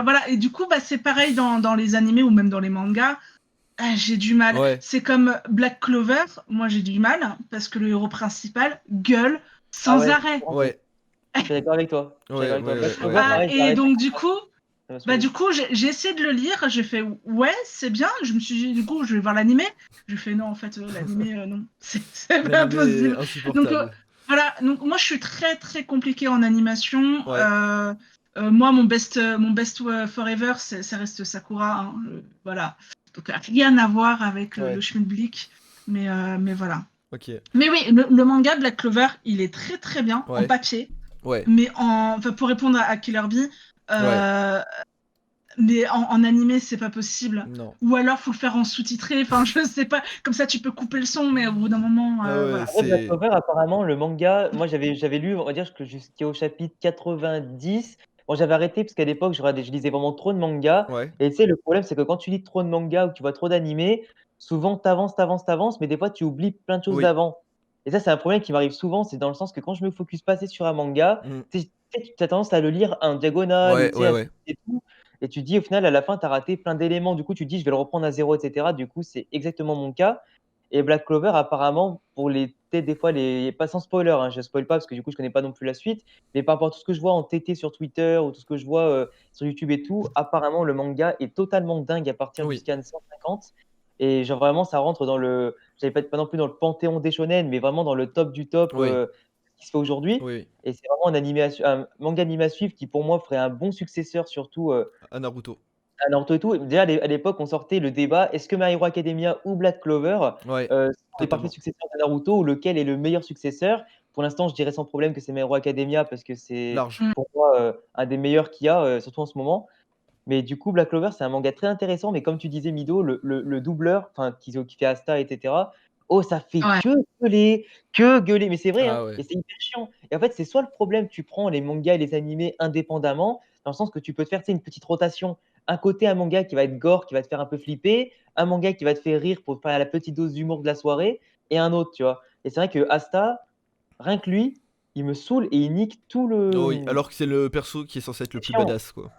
voilà. Et du coup, bah, c'est pareil dans les animés ou même dans les mangas. Ah, j'ai du mal. Ouais. C'est comme Black Clover, moi j'ai du mal, parce que le héros principal gueule Ah sans ouais, arrêt. Ouais. je suis d'accord avec toi. Je suis Ouais, d'accord avec toi. ouais, Black ouais, ouais, Clover, ouais. Ah, pareil, j'ai et arrêté donc après, ça m'a saoulé. du coup, j'ai essayé de le lire. J'ai fait ouais, c'est bien. Je me suis dit du coup, je vais voir l'animé. J'ai fait non, en fait, l'animé, non, c'est pas L'animé est possible. Donc insupportable. voilà. Donc moi, je suis très très compliquée en animation. Ouais. Moi, mon best forever, ça reste Sakura. Hein. Voilà. Donc rien à voir avec le Ouais. Schmidblick. Mais voilà. Ok. Mais oui, le manga Black Clover, il est très très bien en Ouais. papier. Ouais. Mais enfin, pour répondre à Killer Bee, Ouais. euh, mais en animé, c'est pas possible. Non. Ou alors, faut le faire en sous-titré. Enfin, je sais pas. Comme ça, tu peux couper le son, mais au bout d'un moment, Ah ouais, voilà. Après, Black c'est. Clover, apparemment, le manga, moi j'avais lu, on va dire que jusqu'au chapitre 90. Bon, j'avais arrêté parce qu'à l'époque, je lisais vraiment trop de mangas. Ouais. Et tu sais, le problème, c'est que quand tu lis trop de mangas ou que tu vois trop d'animés, souvent t'avances, mais des fois tu oublies plein de choses Oui. d'avant. Et ça, c'est un problème qui m'arrive souvent, c'est dans le sens que quand je me focus pas assez sur un manga, Mm. tu as tendance à le lire en diagonale ou Ouais, tu sais, ouais, à ouais. et tout. Et tu te dis, au final, à la fin, tu as raté plein d'éléments. Du coup, tu te dis, je vais le reprendre à zéro, etc. Du coup, c'est exactement mon cas. Et Black Clover, apparemment, pour les peut-être des fois, pas sans spoiler, hein, je spoil pas parce que du coup, je connais pas non plus la suite, mais par rapport à tout ce que je vois en TT sur Twitter ou tout ce que je vois sur YouTube et tout, apparemment, le manga est totalement dingue à partir du Oui. scan 150. Et genre, vraiment, ça rentre dans le. J'avais pas non plus dans le panthéon des shonen, mais vraiment dans le top du top Oui. qui se fait aujourd'hui. Oui. Et c'est vraiment un manga animé à suivre qui, pour moi, ferait un bon successeur, surtout À Naruto. à Naruto et tout. Déjà, à l'époque, on sortait le débat, est-ce que My Hero Academia ou Black Clover Ouais. sont les parfaits Totalement. successeurs de Naruto ou lequel est le meilleur successeur? Pour l'instant, je dirais sans problème que c'est My Hero Academia parce que c'est Large. Mm. pour moi un des meilleurs qu'il y a, surtout en ce moment. Mais du coup, Black Clover, c'est un manga très intéressant. Mais comme tu disais, Mido, le doubleur, enfin, qui fait Asta, etc. Oh, ça fait Ouais. que gueuler. Mais c'est vrai, hein. Ah ouais. Et c'est hyper chiant. Et en fait, c'est soit le problème, tu prends les mangas et les animés indépendamment, dans le sens que tu peux te faire, tu sais, une petite rotation. Un côté, un manga qui va être gore, qui va te faire un peu flipper, un manga qui va te faire rire pour te faire la petite dose d'humour de la soirée, et un autre, tu vois. Et c'est vrai que Asta, rien que lui, il me saoule et il nique tout Oh oui, le. alors que c'est le perso qui est censé être le C'est plus chiant. badass, quoi.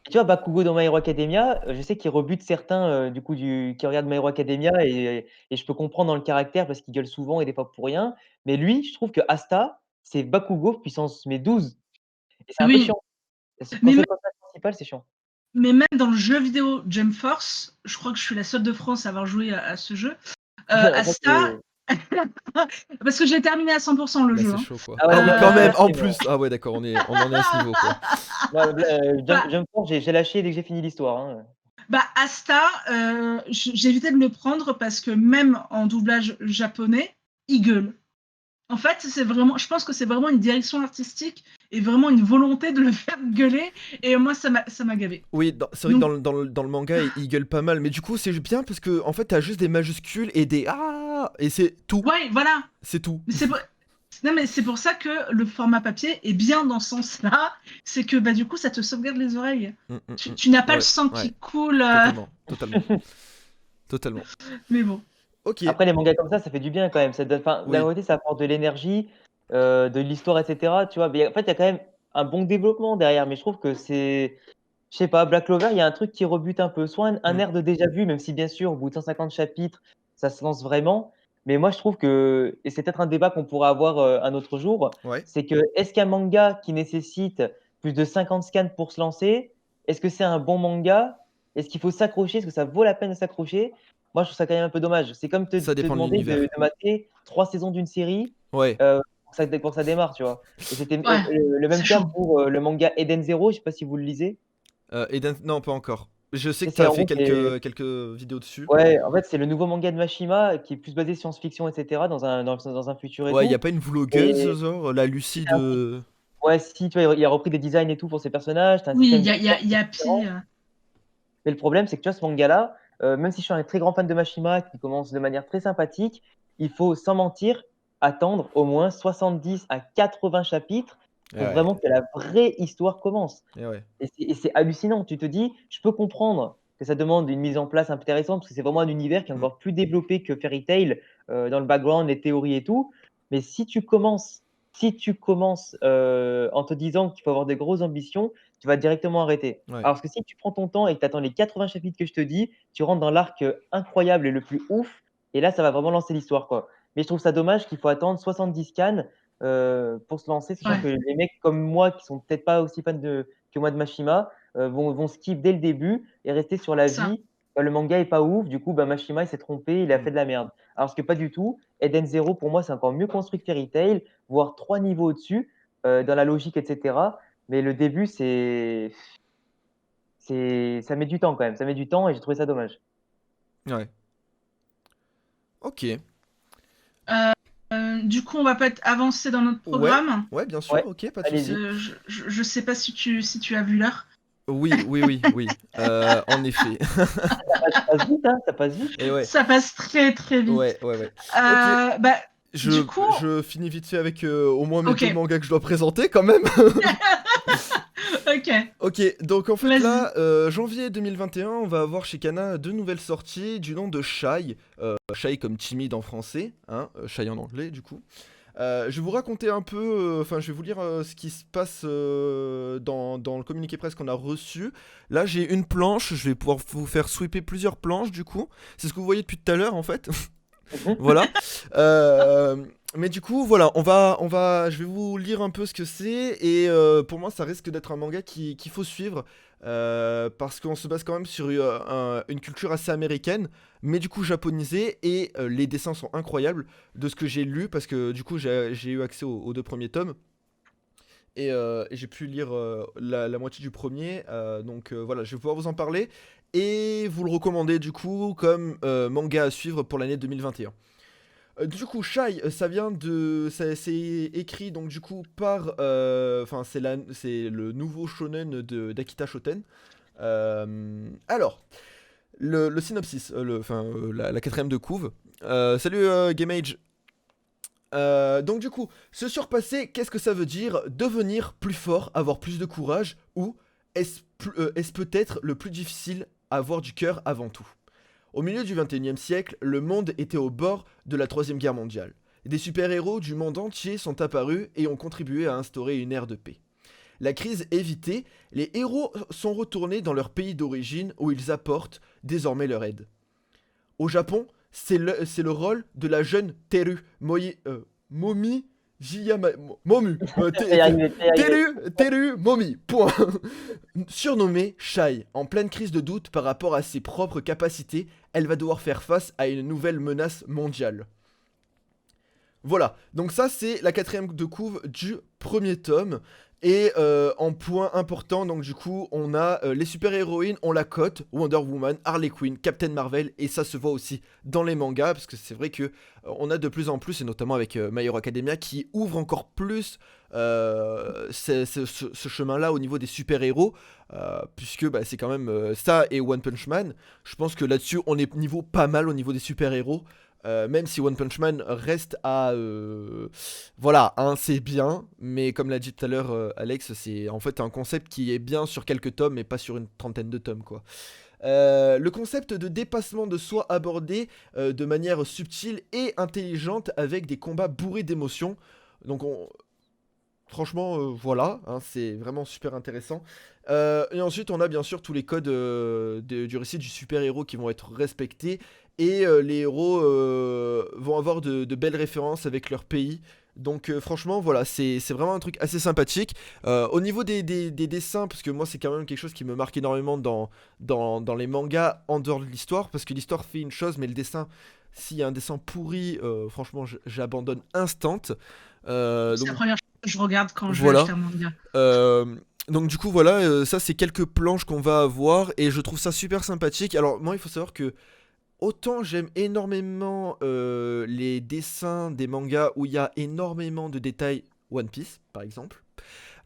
Et tu vois, Bakugo dans My Hero Academia, je sais qu'il rebute certains, du coup, qui regardent My Hero Academia et je peux comprendre dans le caractère parce qu'il gueule souvent et des fois pour rien. Mais lui, je trouve que Asta, c'est Bakugo puissance mais 12 et c'est un peu Oui, chiant. Quand mais c'est même, le personnage principal, c'est chiant. mais même dans le jeu vidéo Jump Force, je crois que je suis la seule de France à avoir joué à ce jeu. En fait, Asta, parce que j'ai terminé à 100% le Là, jeu. c'est Hein. chaud, quoi. ah ouais, Ah moi, oui, moi, quand j'ai même, en lâché, moi. plus. Ah ouais, d'accord, on en est à ce niveau, quoi. Moi, Bah, Jump Force, j'ai lâché dès que j'ai fini l'histoire, hein. Asta, j'ai évité de le prendre parce que même en doublage japonais, il gueule. En fait, c'est vraiment, je pense que c'est vraiment une direction artistique et vraiment une volonté de le faire gueuler. Et moi, ça m'a gavé. Oui, c'est vrai que Donc, dans le manga, il gueule pas mal, mais du coup, c'est bien parce que, en fait, t'as juste des majuscules et des ah, et c'est tout. ouais, voilà. C'est tout. Mais non, mais c'est pour ça que le format papier est bien dans ce sens-là. C'est que bah, du coup, ça te sauvegarde les oreilles. Tu n'as pas le Ouais, sang ouais, qui coule. totalement, totalement, totalement. Mais bon. Ok, Après, les mangas comme ça fait du bien quand même. Ça donne, enfin, d'un oui, côté, ça apporte de l'énergie, de l'histoire, etc. Tu vois, mais en fait, il y a quand même un bon développement derrière. Mais je trouve que c'est, je sais pas, Black Clover, il y a un truc qui rebute un peu. Soit un mm, air de déjà vu, même si bien sûr, au bout de 150 chapitres, ça se lance vraiment. Mais moi, je trouve que, et c'est peut-être un débat qu'on pourra avoir un autre jour, ouais, c'est que est-ce qu'un manga qui nécessite plus de 50 scans pour se lancer, est-ce que c'est un bon manga? Est-ce qu'il faut s'accrocher? Est-ce que ça vaut la peine de s'accrocher? Moi, je trouve ça quand même un peu dommage. C'est comme ça te dépend de demander l'univers. de mater 3 saisons d'une série Ouais, pour que ça démarre, tu vois. Et c'était Ouais, le c'est même cas chaud. pour le manga Eden Zero. Je sais pas si vous le lisez. Eden, non, pas encore. Je sais Et que c'est t'as en fait gros, quelques vidéos dessus. ouais, en fait, c'est le nouveau manga de Mashima qui est plus basé science-fiction, etc., dans un futur et Ouais, y a tout. pas une vlogueuse, Et genre, la Lucie c'est un petit- de. ouais, si, tu vois, il a repris des designs et tout pour ses personnages. T'as un Oui, système il de y a Pi. différent. Mais le problème, c'est que tu vois, ce manga-là, même si je suis un très grand fan de Mashima, qui commence de manière très sympathique, il faut, sans mentir, attendre au moins 70 à 80 chapitres pour Ouais, vraiment que la vraie histoire commence. ouais. Et c'est hallucinant. Tu te dis, je peux comprendre que ça demande une mise en place intéressante, parce que c'est vraiment un univers qui est Mm. encore plus développé que Fairy Tail, dans le background, les théories et tout. Mais si tu commences en te disant qu'il faut avoir des grosses ambitions, tu vas directement arrêter. Ouais. Alors que si tu prends ton temps et que tu attends les 80 chapitres que je te dis, tu rentres dans l'arc incroyable et le plus ouf, et là, ça va vraiment lancer l'histoire, quoi. Mais je trouve ça dommage qu'il faut attendre 70 scans pour se lancer, sachant Ouais, que les mecs comme moi, qui sont peut-être pas aussi fans que moi de Mashima, vont skip dès le début et rester sur la ça. vie. Bah, le manga est pas ouf, du coup, bah, Mashima il s'est trompé, il a Mm. fait de la merde. Alors que pas du tout. Eden Zero, pour moi, c'est encore mieux construit que Fairy Tail, voire 3 niveaux au-dessus, dans la logique, etc. Mais le début, ça met du temps quand même. Ça met du temps et j'ai trouvé ça dommage. Ouais. Ok. Du coup, on va peut-être avancer dans notre Ouais, programme. ouais, bien sûr, Ouais, ok, pas de souci. allez-y. Je sais pas si tu as vu l'heure. Oui, oui, oui, oui. En effet. Ça passe vite, hein, ça passe vite. Et ouais, Ça passe très très vite. ouais, ouais, ouais. Ok, Bah, je, du coup, je finis vite fait avec au moins mes ok, deux mangas que je dois présenter quand même. ok, Ok, donc en fait vas-y. là, janvier 2021, on va avoir chez Kana deux nouvelles sorties du nom de Shy. Shy comme timide en français, hein, Shy en anglais du coup. Je vais vous raconter un peu, enfin je vais vous lire ce qui se passe dans le communiqué presse qu'on a reçu. Là j'ai une planche, je vais pouvoir vous faire sweeper plusieurs planches du coup. C'est ce que vous voyez depuis tout à l'heure en fait. Mhm. Voilà. Mais du coup, voilà, je vais vous lire un peu ce que c'est. Et pour moi, ça risque d'être un manga qu'il faut suivre. Parce qu'on se base quand même sur une culture assez américaine, mais du coup japonisée. Et les dessins sont incroyables de ce que j'ai lu. Parce que du coup, j'ai eu accès aux deux premiers tomes. Et j'ai pu lire la moitié du premier. Donc voilà, je vais pouvoir vous en parler. Et vous le recommander du coup comme manga à suivre pour l'année 2021. Du coup, Shy, c'est écrit donc du coup par, enfin c'est le nouveau shonen d'Akita Shoten. Alors, le synopsis, la quatrième de couve. Salut GameAge. Donc du coup, se surpasser, qu'est-ce que ça veut dire? Devenir plus fort, avoir plus de courage, ou est-ce peut-être le plus difficile, avoir du cœur avant tout? Au milieu du 21e siècle, le monde était au bord de la Troisième Guerre mondiale. Des super-héros du monde entier sont apparus et ont contribué à instaurer une ère de paix. La crise évitée, les héros sont retournés dans leur pays d'origine où ils apportent désormais leur aide. Au Japon, c'est le rôle de la jeune Teru Momi Momu. Teru Momi. Point. Surnommée Shai, en pleine crise de doute par rapport à ses propres capacités, elle va devoir faire face à une nouvelle menace mondiale. Voilà, donc ça c'est la quatrième de couve du premier tome. Et en point important, donc du coup, on a les super-héroïnes, on la cote, Wonder Woman, Harley Quinn, Captain Marvel, et ça se voit aussi dans les mangas, parce que c'est vrai que on a de plus en plus, et notamment avec My Hero Academia, qui ouvre encore plus ce chemin-là au niveau des super-héros, puisque bah, c'est quand même ça et One Punch Man. Je pense que là-dessus, on est niveau pas mal au niveau des super-héros. Même si One Punch Man reste à... voilà, hein, c'est bien, mais comme l'a dit tout à l'heure Alex, c'est en fait un concept qui est bien sur quelques tomes, mais pas sur une trentaine de tomes, quoi. Le concept de dépassement de soi abordé de manière subtile et intelligente avec des combats bourrés d'émotions. Donc franchement, voilà, hein, c'est vraiment super intéressant. Et ensuite, on a bien sûr tous les codes du récit du super-héros qui vont être respectés. Et les héros vont avoir de belles références avec leur pays. Donc franchement, voilà, c'est vraiment un truc assez sympathique. Au niveau des dessins, parce que moi, c'est quand même quelque chose qui me marque énormément dans les mangas en dehors de l'histoire. Parce que l'histoire fait une chose, mais le dessin, s'il y a un dessin pourri, franchement, j'abandonne instant. C'est la première chose que je regarde quand je vais Voilà. acheter un manga. Donc du coup voilà, ça c'est quelques planches qu'on va avoir et je trouve ça super sympathique. Alors moi il faut savoir que autant j'aime énormément les dessins des mangas où il y a énormément de détails, One Piece par exemple,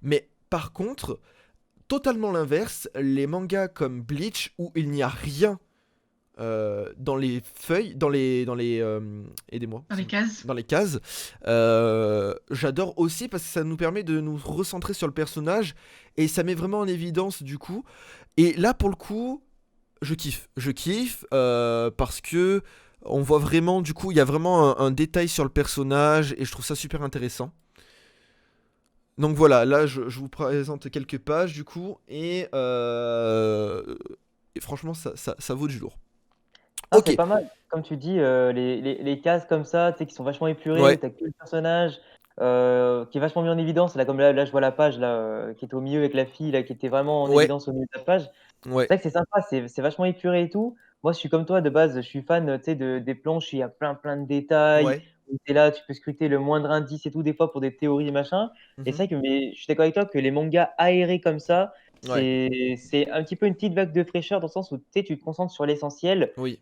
mais par contre totalement l'inverse, les mangas comme Bleach où il n'y a rien dans les feuilles, aidez-moi. Dans les cases. Dans les cases. J'adore aussi parce que ça nous permet de nous recentrer sur le personnage et ça met vraiment en évidence du coup. Et là pour le coup, je kiffe parce que on voit vraiment du coup, il y a vraiment un détail sur le personnage et je trouve ça super intéressant. Donc voilà, là je vous présente quelques pages du coup et franchement ça vaut du lourd. Ah, Ok. c'est pas mal. Comme tu dis, les cases comme ça, tu sais, qui sont vachement épurées, Ouais. où t'as que le personnage, qui est vachement mis en évidence. Là, comme là, je vois la page là, qui était au milieu avec la fille là, qui était vraiment en Ouais. évidence au milieu de la page. C'est Ouais. vrai que c'est sympa, c'est vachement épuré et tout. Moi, je suis comme toi de base, je suis fan, tu sais, des planches où il y a plein de détails, Ouais. où tu es là, tu peux scruter le moindre indice et tout, des fois pour des théories, machin. Et Mhm. c'est vrai que mais je suis d'accord avec toi que les mangas aérés comme ça, Ouais. c'est un petit peu une petite vague de fraîcheur dans le sens où tu sais, tu te concentres sur l'essentiel. Oui.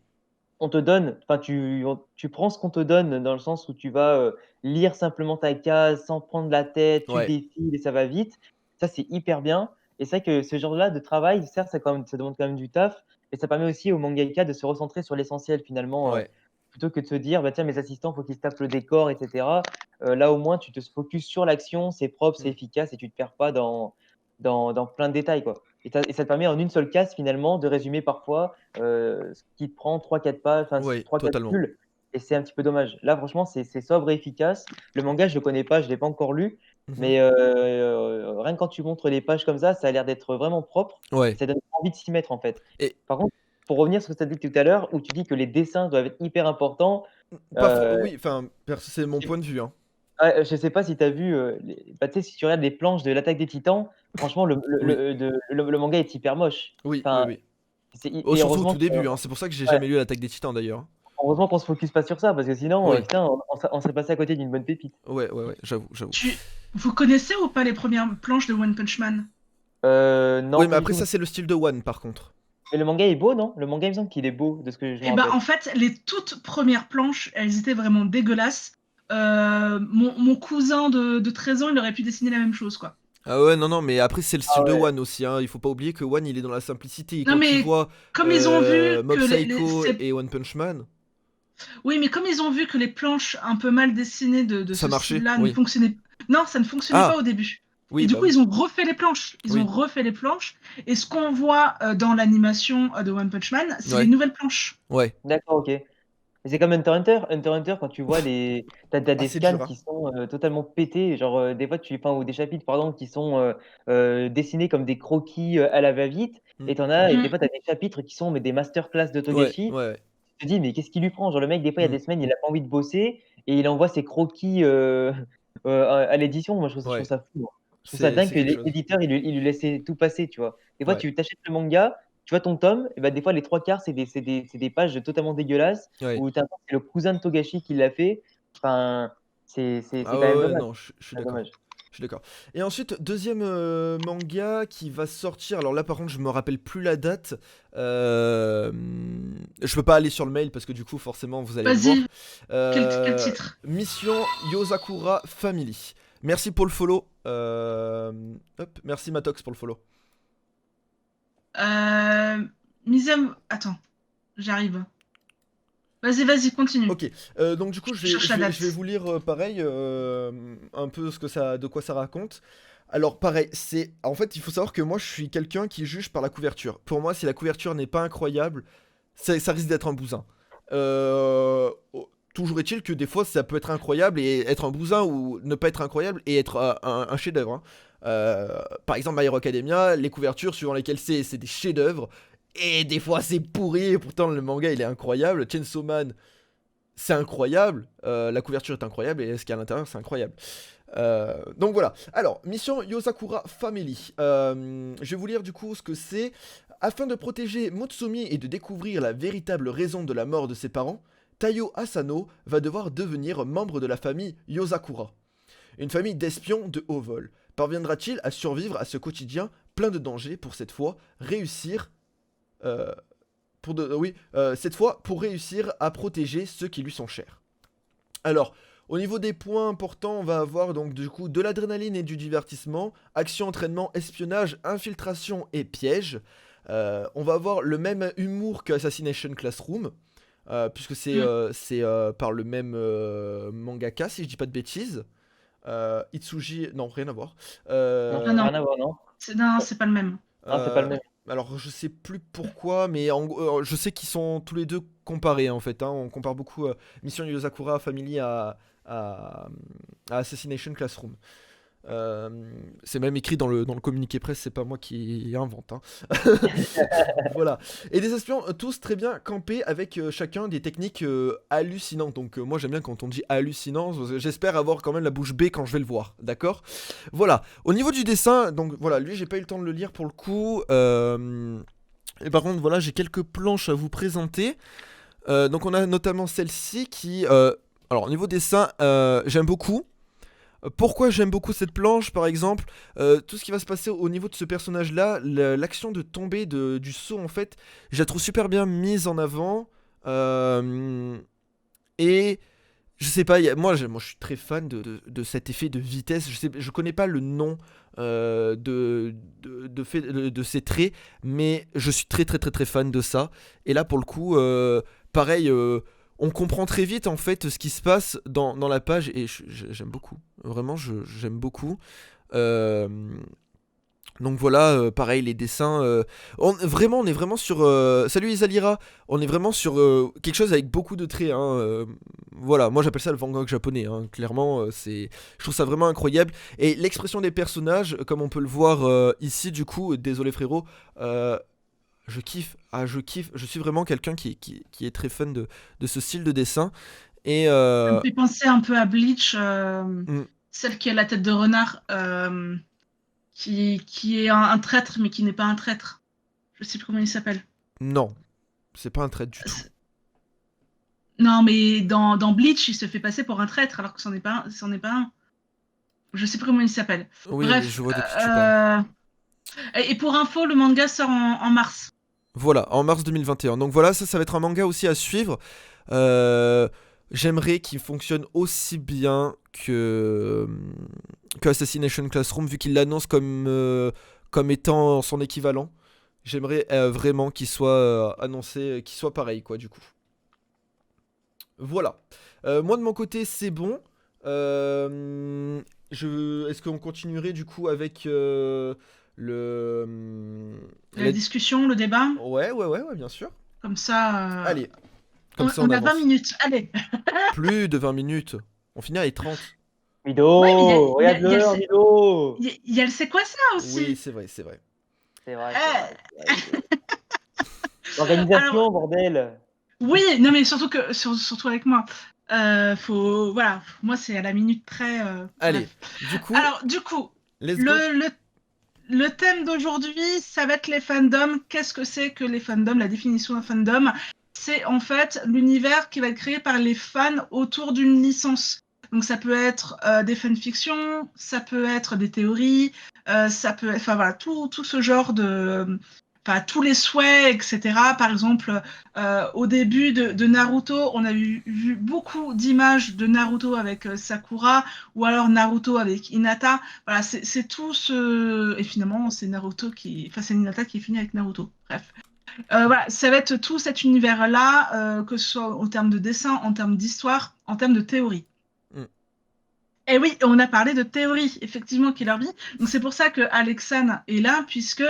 On te donne, enfin, tu prends ce qu'on te donne dans le sens où tu vas lire simplement ta case sans prendre la tête, tu Ouais. défiles et ça va vite. Ça, c'est hyper bien. Et c'est vrai que ce genre-là de travail, certes, ça demande quand même du taf, mais ça permet aussi aux mangaka de se recentrer sur l'essentiel finalement, Ouais. plutôt que de se dire, bah, tiens, mes assistants, faut qu'ils se tapent le décor, etc. Là, au moins, tu te focuses sur l'action, c'est propre, c'est Mm. efficace et tu te perds pas dans plein de détails, quoi. Et ça te permet en une seule case finalement de résumer parfois ce qui te prend 3-4 pages, enfin Ouais, 3-4 totalement. bulles et c'est un petit peu dommage. Là franchement c'est sobre et efficace. Le manga je le connais pas, je l'ai pas encore lu, Mhm. mais rien que quand tu montres les pages comme ça a l'air d'être vraiment propre et Ouais. ça donne envie de s'y mettre en fait. Et Par contre, pour revenir sur ce que tu as dit tout à l'heure où tu dis que les dessins doivent être hyper importants, oui, enfin, c'est mon point de vue, hein. je sais pas si tu as vu, bah, tu sais, si tu regardes les planches de l'Attaque des Titans, franchement Oui. le manga est hyper moche. Oui, oui, Enfin, oui. c'est hy Oh, et surtout au heureusement tout que début, hein. C'est pour ça que j'ai ouais, jamais lu l'Attaque des Titans d'ailleurs. heureusement qu'on se focus pas sur ça parce que sinon, Oui. putain, on serait passé à côté d'une bonne pépite. Ouais, j'avoue. Vous connaissez ou pas les premières planches de One Punch Man? Non, Oui, mais pas du après tout. ça c'est le style de One par contre. Mais le manga est beau, non? Le manga, il me semble qu'il est beau, de ce que je me Eh ben, rappelle. en fait, les toutes premières planches, elles étaient vraiment dégueulasses. Mon cousin de 13 ans, il aurait pu dessiner la même chose, quoi. Ah ouais, non, non, mais après, c'est le Ah style de ouais. One aussi, hein. Il faut pas oublier que One, il est dans la simplicité. Et Non, quand tu mais vois comme ils ont vu que Mob Psycho et One Punch Man, oui, mais comme ils ont vu que les planches un peu mal dessinées de ça ce marchait, style-là ne oui. fonctionnaient, non, ça ne fonctionnait pas Ah, au début. Et oui, du bah coup, oui, ils ont refait les planches. Ils ont oui, refait les planches. Et ce qu'on voit dans l'animation de One Punch Man, c'est les ouais, nouvelles planches. ouais. D'accord, ok. Mais c'est comme Hunter x Hunter. Hunter x Hunter, quand tu vois les. T'as Ah, des c'est scans dur, hein. qui sont totalement pétés. Genre, des fois, enfin, ou des chapitres, pardon, qui sont dessinés comme des croquis à la va-vite. Mm. Et t'en as, et des Mm. fois, t'as des chapitres qui sont mais des masterclass de Ouais, Togashi. ouais, Tu te dis, mais qu'est-ce qu'il lui prend? Genre, le mec, des fois, il y a mm, des semaines, il a pas envie de bosser et il envoie ses croquis à l'édition. Moi, je trouve ouais. ça fou, moi. Je trouve ça dingue C'est que quelque chose. l'éditeur, il lui laissait tout passer, tu vois. Des fois, Ouais, tu t'achètes le manga, tu vois ton tome, et bah, des fois, les trois quarts, c'est des pages totalement dégueulasses ouais. où t'as l'impression que c'est le cousin de Togashi qui l'a fait. Enfin, Ah c'est quand ouais, même ouais, dommage. non, je suis C'est d'accord. dommage. Je suis d'accord. Et ensuite, deuxième manga qui va sortir. Alors là, par contre, je me rappelle plus la date. Je peux pas aller sur le mail parce que du coup, forcément, vous allez le voir. Vas-y, quel titre? Mission Yozakura Family. Merci pour le follow. Hop, merci Matox pour le follow. Attends, j'arrive. Vas-y, continue. Ok, donc du coup, Je cherche la je vais date. vous lire pareil, un peu de quoi ça raconte. Alors pareil, en fait, il faut savoir que moi, je suis quelqu'un qui juge par la couverture. Pour moi, si la couverture n'est pas incroyable, ça risque d'être un bousin. Toujours est-il que des fois, ça peut être incroyable et être un bousin ou ne pas être incroyable et être un chef-d'œuvre, hein. Par exemple, My Hero Academia, les couvertures suivant lesquelles c'est des chefs-d'œuvre. Et des fois c'est pourri, et pourtant le manga il est incroyable. Chainsaw Man, c'est incroyable, la couverture est incroyable et ce qu'il y a à l'intérieur c'est incroyable. Donc voilà. Alors, mission Yosakura Family. Je vais vous lire du coup ce que c'est. Afin de protéger Mutsumi et de découvrir la véritable raison de la mort de ses parents, Taiyo Asano va devoir devenir membre de la famille Yosakura. Une famille d'espions de haut vol. Parviendra-t-il à survivre à ce quotidien plein de dangers pour cette fois réussir euh, cette fois pour réussir à protéger ceux qui lui sont chers. Alors, au niveau des points importants, on va avoir donc du coup de l'adrénaline et du divertissement, action, entraînement, espionnage, infiltration et piège. On va avoir le même humour que Assassination Classroom, puisque Mm. c'est par le même mangaka, si je dis pas de bêtises. Itsuji, non, rien à voir. Non, Ah ça n'a Euh, non, rien à voir, non? non, c'est pas le même. Non, c'est pas le euh, même. alors je sais plus pourquoi, mais je sais qu'ils sont tous les deux comparés en fait, hein. On compare beaucoup Mission Yosakura Family à, à Assassination Classroom. Euh, c'est même écrit dans le communiqué presse, c'est pas moi qui invente, hein. Voilà. Et des espions tous très bien campés avec chacun des techniques hallucinantes. Donc moi j'aime bien quand on dit hallucinant, j'espère avoir quand même la bouche bée quand je vais le voir, d'accord? Voilà. Au niveau du dessin, donc voilà, lui j'ai pas eu le temps de le lire pour le coup. Et par contre voilà, j'ai quelques planches à vous présenter. Donc on a notamment celle-ci qui... alors au niveau dessin, j'aime beaucoup. Pourquoi j'aime beaucoup cette planche, par exemple, tout ce qui va se passer au niveau de ce personnage-là, l'action de tomber du saut, en fait, je la trouve super bien mise en avant. euh, et je sais pas, moi je suis très fan de cet effet de vitesse. Je connais pas le nom de ces traits, mais je suis très très très très fan de ça. Et là, pour le coup, pareil, on comprend très vite en fait ce qui se passe dans la page et j'aime beaucoup. Vraiment, j'aime beaucoup. Euh, donc voilà, pareil, les dessins. On est vraiment sur. Salut Isalira, on est vraiment sur quelque chose avec beaucoup de traits, hein. Voilà, moi j'appelle ça le Van Gogh japonais, hein. Clairement, je trouve ça vraiment incroyable. Et l'expression des personnages, comme on peut le voir ici, du coup, désolé frérot, je kiffe. Ah, je kiffe. Je suis vraiment quelqu'un qui est très fan de ce style de dessin. Et. Ça me fait penser un peu à Bleach, Hmm, celle qui a la tête de renard, qui est un traître, mais qui n'est pas un traître. Je sais plus comment il s'appelle. non, c'est pas un trait du tout. C'est- Non, mais dans Bleach, il se fait passer pour un traître, alors que c'en est pas un. Je sais plus comment il s'appelle. Oui, mais je Bref, vois de qui tu parles. et pour info, le manga sort en mars. Voilà, en mars 2021. Donc voilà, ça va être un manga aussi à suivre. Euh, j'aimerais qu'il fonctionne aussi bien que Assassination Classroom, vu qu'il l'annonce comme étant son équivalent. J'aimerais vraiment qu'il soit annoncé, qu'il soit pareil, quoi, du coup. Voilà. Moi, de mon côté, c'est bon. Est-ce qu'on continuerait, du coup, avec le... La discussion, le débat, Ouais, bien sûr. comme ça, Allez, comme ça, on on a 20 avance. minutes. Allez. Plus de 20 minutes. On finit à les 30. Ouais, mais Mido, regarde l'heure, Mido. il y a le c'est quoi ça Oui, aussi. c'est vrai, c'est vrai. C'est vrai, c'est Euh, vrai, c'est vrai, Mido. alors, L'organisation, bordel. oui, non, mais surtout surtout avec moi. Voilà, moi c'est à la minute près. Allez, Bref. du coup, Alors, du coup, let's go. le thème d'aujourd'hui, ça va être les fandoms. Qu'est-ce que c'est que les fandoms? La définition d'un fandom, c'est en fait l'univers qui va être créé par les fans autour d'une licence. Donc ça peut être des fanfictions, ça peut être des théories, ça peut être, enfin voilà, tout ce genre de, enfin tous les souhaits, etc. Par exemple, au début de Naruto, on a vu beaucoup d'images de Naruto avec Sakura, ou alors Naruto avec Hinata. Voilà, c'est tout ce. Et finalement, c'est Naruto qui. Enfin, c'est Hinata qui finit avec Naruto. Bref. Voilà, ça va être tout cet univers-là, que ce soit en termes de dessin, en termes d'histoire, en termes de théorie. Mm. Et oui, on a parlé de théorie, effectivement, Killer Bee. Donc c'est pour ça que Alexane est là, puisque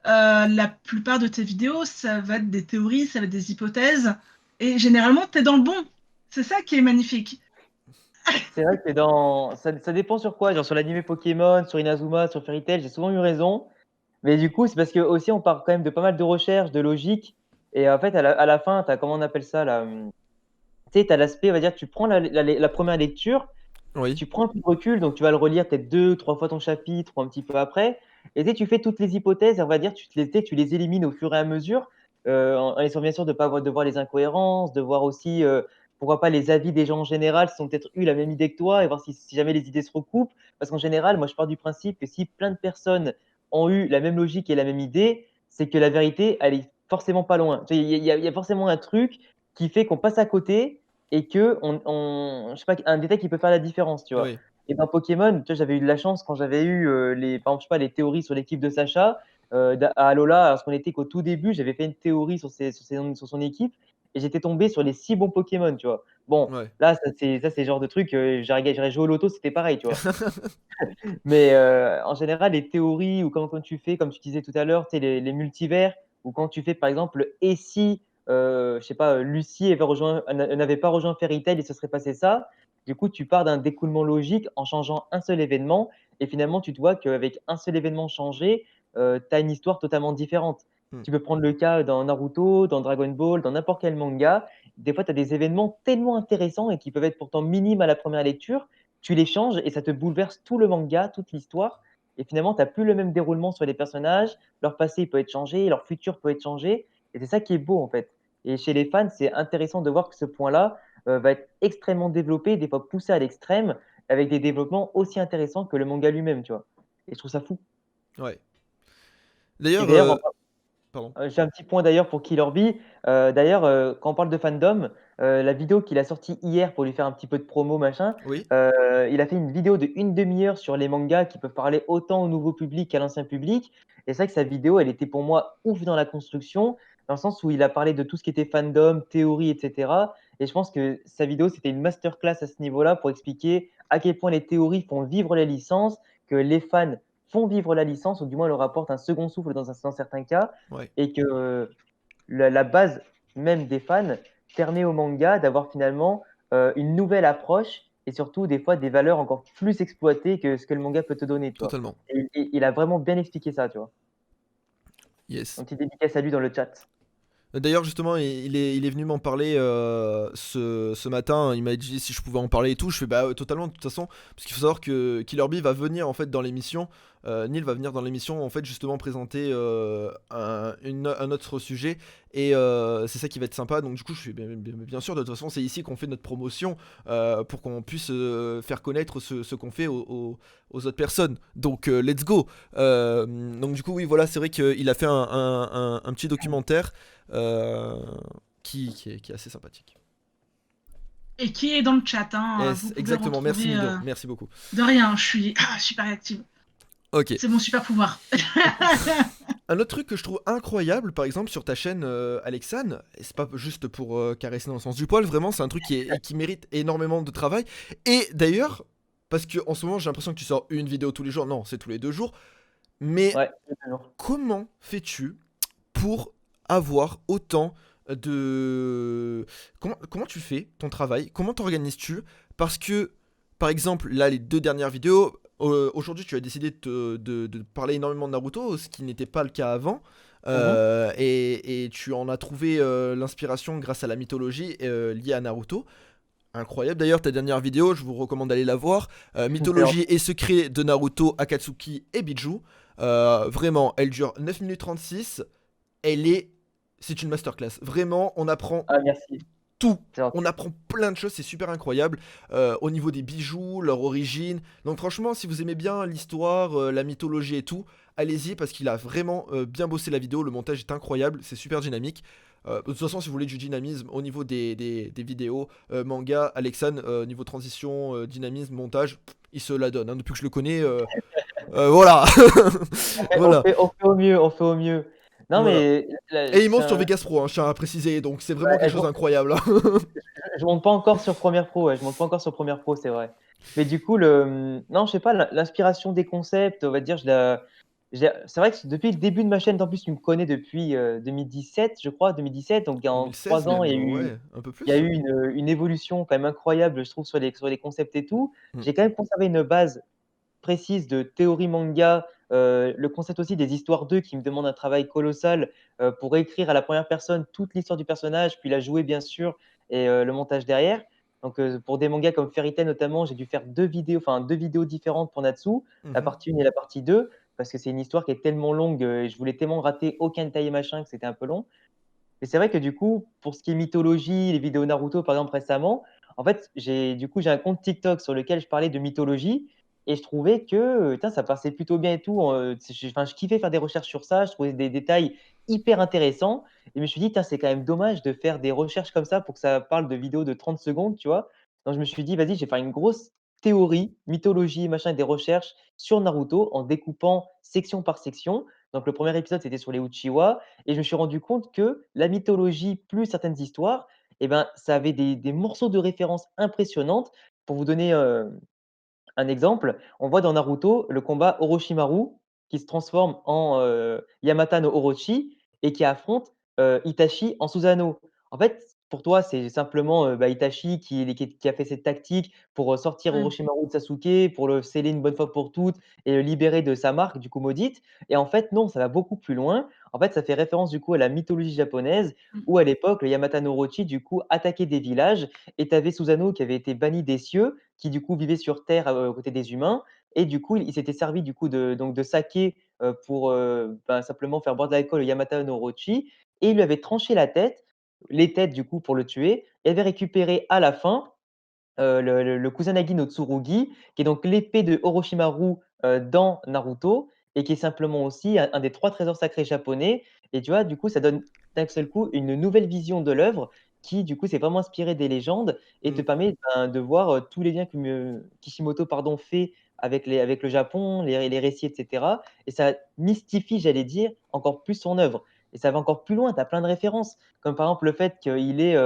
la plupart de tes vidéos, ça va être des théories, ça va être des hypothèses. Et généralement, tu es dans le bon. C'est ça qui est magnifique. C'est vrai que ça dépend sur quoi. Genre sur l'anime Pokémon, sur Inazuma, sur Fairy Tail, j'ai souvent eu raison. Mais du coup, c'est parce que aussi on part quand même de pas mal de recherches, de logique. Et en fait, à la fin, tu as, comment on appelle ça là, tu sais, tu as l'aspect, on va dire, tu prends la première lecture, Oui. tu prends un peu de recul, donc tu vas le relire peut-être 2, 3 fois ton chapitre ou un petit peu après. Et tu sais, tu fais toutes les hypothèses, et on va dire, tu les élimines au fur et à mesure, en essayant bien sûr de pas avoir, de voir les incohérences, de voir aussi, pourquoi pas les avis des gens en général, s'ils ont peut-être eu la même idée que toi, et voir si jamais les idées se recoupent. Parce qu'en général, moi, je pars du principe que si plein de personnes ont eu la même logique et la même idée, c'est que la vérité, elle est forcément pas loin. Tu sais, il y a forcément un truc qui fait qu'on passe à côté et que je sais pas, un détail qui peut faire la différence, tu vois. Oui. Et dans Pokémon, tu vois, j'avais eu de la chance quand j'avais eu par exemple, je sais pas, les théories sur l'équipe de Sacha à Alola, lorsqu'on était qu'au tout début, j'avais fait une théorie sur son équipe et j'étais tombé sur les 6 bons Pokémon, tu vois. Bon, Ouais. là, ça, c'est le genre de truc, j'aurais joué au loto, c'était pareil, tu vois. Mais en général, les théories ou quand tu fais, comme tu disais tout à l'heure, tu sais, les multivers, ou quand tu fais par exemple, et si, je sais pas, Lucie n'avait pas rejoint Fairy Tail et ce serait passé ça, du coup, tu pars d'un découlement logique en changeant un seul événement, et finalement, tu te vois qu'avec un seul événement changé, tu as une histoire totalement différente. Mm. Tu peux prendre le cas dans Naruto, dans Dragon Ball, dans n'importe quel manga. Des fois, tu as des événements tellement intéressants et qui peuvent être pourtant minimes à la première lecture, tu les changes et ça te bouleverse tout le manga, toute l'histoire. Et finalement, tu n'as plus le même déroulement sur les personnages. Leur passé peut être changé, leur futur peut être changé. Et c'est ça qui est beau, en fait. Et chez les fans, c'est intéressant de voir que ce point-là va être extrêmement développé, des fois poussé à l'extrême, avec des développements aussi intéressants que le manga lui-même, tu vois. Et je trouve ça fou. Ouais. Et D'ailleurs, d'ailleurs, pardon. j'ai un petit point d'ailleurs pour Killer Bee. D'ailleurs, quand on parle de fandom, la vidéo qu'il a sortie hier pour lui faire un petit peu de promo, machin, Oui. il a fait une vidéo de 1/2 heure sur les mangas qui peuvent parler autant au nouveau public qu'à l'ancien public. Et c'est vrai que sa vidéo, elle était pour moi ouf dans la construction, dans le sens où il a parlé de tout ce qui était fandom, théorie, etc. Et je pense que sa vidéo, c'était une masterclass à ce niveau-là pour expliquer à quel point les théories font vivre les licences, que les fans font vivre la licence, ou du moins leur apportent un second souffle dans certains cas, Ouais. et que la base même des fans permet au manga d'avoir finalement une nouvelle approche et surtout des fois des valeurs encore plus exploitées que ce que le manga peut te donner, tu vois. Totalement. Et il a vraiment bien expliqué ça, tu vois. Yes. Un petit dédicace à lui dans le chat. D'ailleurs, justement, il est venu m'en parler ce matin. Il m'a dit si je pouvais en parler et tout. Je fais bah totalement, de toute façon. Parce qu'il faut savoir que Killer Bee va venir en fait dans l'émission. Neil va venir dans l'émission en fait justement présenter un autre sujet. Et c'est ça qui va être sympa. Donc du coup, je suis bien sûr, de toute façon, c'est ici qu'on fait notre promotion pour qu'on puisse faire connaître ce qu'on fait aux autres personnes. Donc let's go. Donc du coup, oui, voilà, c'est vrai qu'il a fait un petit documentaire qui est assez sympathique. Et qui est dans le chat, hein. Vous Yes, pouvez exactement. Merci retrouver Mido, merci beaucoup. de rien, je suis super réactive. Ok. C'est mon super pouvoir. Un autre truc que je trouve incroyable, par exemple, sur ta chaîne Alexane, et c'est pas juste pour caresser dans le sens du poil, vraiment, c'est un truc qui mérite énormément de travail. Et d'ailleurs, parce que en ce moment, j'ai l'impression que tu sors une vidéo tous les jours, non, c'est tous les 2 jours, mais Ouais, toujours. comment fais-tu pour avoir autant de... Comment tu fais ton travail? Comment t'organises-tu? Parce que, par exemple, là, les 2 dernières vidéos, aujourd'hui, tu as décidé de parler énormément de Naruto, ce qui n'était pas le cas avant. Mhm. Et tu en as trouvé l'inspiration grâce à la mythologie liée à Naruto. Incroyable. D'ailleurs, ta dernière vidéo, je vous recommande d'aller la voir. C'est gentil. Mythologie et secrets de Naruto, Akatsuki et Biju. Vraiment, elle dure 9 minutes 36. Elle est. C'est une masterclass. Vraiment, on apprend Ah, merci. tout. C'est gentil. On apprend plein de choses, c'est super incroyable. Au niveau des bijoux, leur origine. Donc, franchement, si vous aimez bien l'histoire, la mythologie et tout, allez-y parce qu'il a vraiment bien bossé la vidéo. Le montage est incroyable, c'est super dynamique. De toute façon, si vous voulez du dynamisme au niveau des vidéos, manga, Alexan, niveau transition, dynamisme, montage, il se la donne. Hein. Depuis que je le connais, voilà. On Voilà. fait, on fait au mieux, on fait au mieux. Non, Voilà. mais Et il monte sur Vegas Pro, hein, je tiens à préciser, donc c'est vraiment quelque chose d'incroyable. Hein. je monte pas encore sur Premiere Pro, ouais, je monte pas encore sur Premiere Pro, c'est vrai. Mais du coup, non, je sais pas, l'inspiration des concepts, on va dire, c'est vrai que depuis le début de ma chaîne, en plus, tu me connais depuis 2017, je crois, 2017, donc en 2016 3 ans, même, ouais, un peu il y a plus. eu une évolution quand même incroyable, je trouve, sur les concepts et tout. Mm. J'ai quand même conservé une base précise de théorie manga, le concept aussi des histoires 2 qui me demande un travail colossal, pour écrire à la première personne toute l'histoire du personnage, puis la jouer bien sûr et le montage derrière. Donc pour des mangas comme Fairy Tail notamment, j'ai dû faire 2 vidéos différentes pour Natsu, la Mhm. partie 1 et la partie 2 parce que c'est une histoire qui est tellement longue, et je voulais tellement rater aucun détail et machin que c'était un peu long. Mais c'est vrai que du coup, pour ce qui est mythologie, les vidéos Naruto par exemple récemment, en fait, j'ai un compte TikTok sur lequel je parlais de mythologie et je trouvais que, putain, ça passait plutôt bien et tout, enfin, je kiffais faire des recherches sur ça, je trouvais des détails hyper intéressants et je me suis dit: «Putain, c'est quand même dommage de faire des recherches comme ça pour que ça parle de vidéos de 30 secondes», tu vois? Donc je me suis dit: «Vas-y, je vais faire une grosse théorie, mythologie, machin et des recherches sur Naruto en découpant section par section». Donc le premier épisode, c'était sur les Uchiwa et je me suis rendu compte que la mythologie plus certaines histoires, eh ben, ça avait des morceaux de référence impressionnantes. Pour vous donner, un exemple, on voit dans Naruto le combat Orochimaru qui se transforme en, Yamata no Orochi et qui affronte, Itachi en Susanoo. En fait, pour toi, c'est simplement, Itachi qui a fait cette tactique pour, sortir Ouais. Orochimaru de Sasuke, pour le sceller une bonne fois pour toutes et le libérer de sa marque, du coup maudite et en fait, non, ça va beaucoup plus loin. En fait, ça fait référence, du coup, à la mythologie japonaise Mm. où, à l'époque, le Yamata no Orochi, du coup, attaquait des villages et tu avais Susanoo qui avait été banni des cieux qui du coup vivait sur Terre, aux côtés des humains et du coup, il s'était servi du coup de saké, pour, simplement faire boire de l'alcool au Yamata no Orochi et il lui avait tranché la tête, les têtes du coup pour le tuer et avait récupéré à la fin, le Kusanagi no Tsurugi, qui est donc l'épée de Orochimaru, dans Naruto et qui est simplement aussi un des 3 trésors sacrés japonais et tu vois, du coup, ça donne d'un seul coup une nouvelle vision de l'œuvre qui, du coup, s'est vraiment inspirée des légendes et te Mm. permet, de voir, tous les liens que Kishimoto, pardon, fait avec le Japon, les récits et cetera et ça mystifie, j'allais dire, encore plus son œuvre et ça va encore plus loin. Tu as plein de références, comme par exemple le fait qu'il est,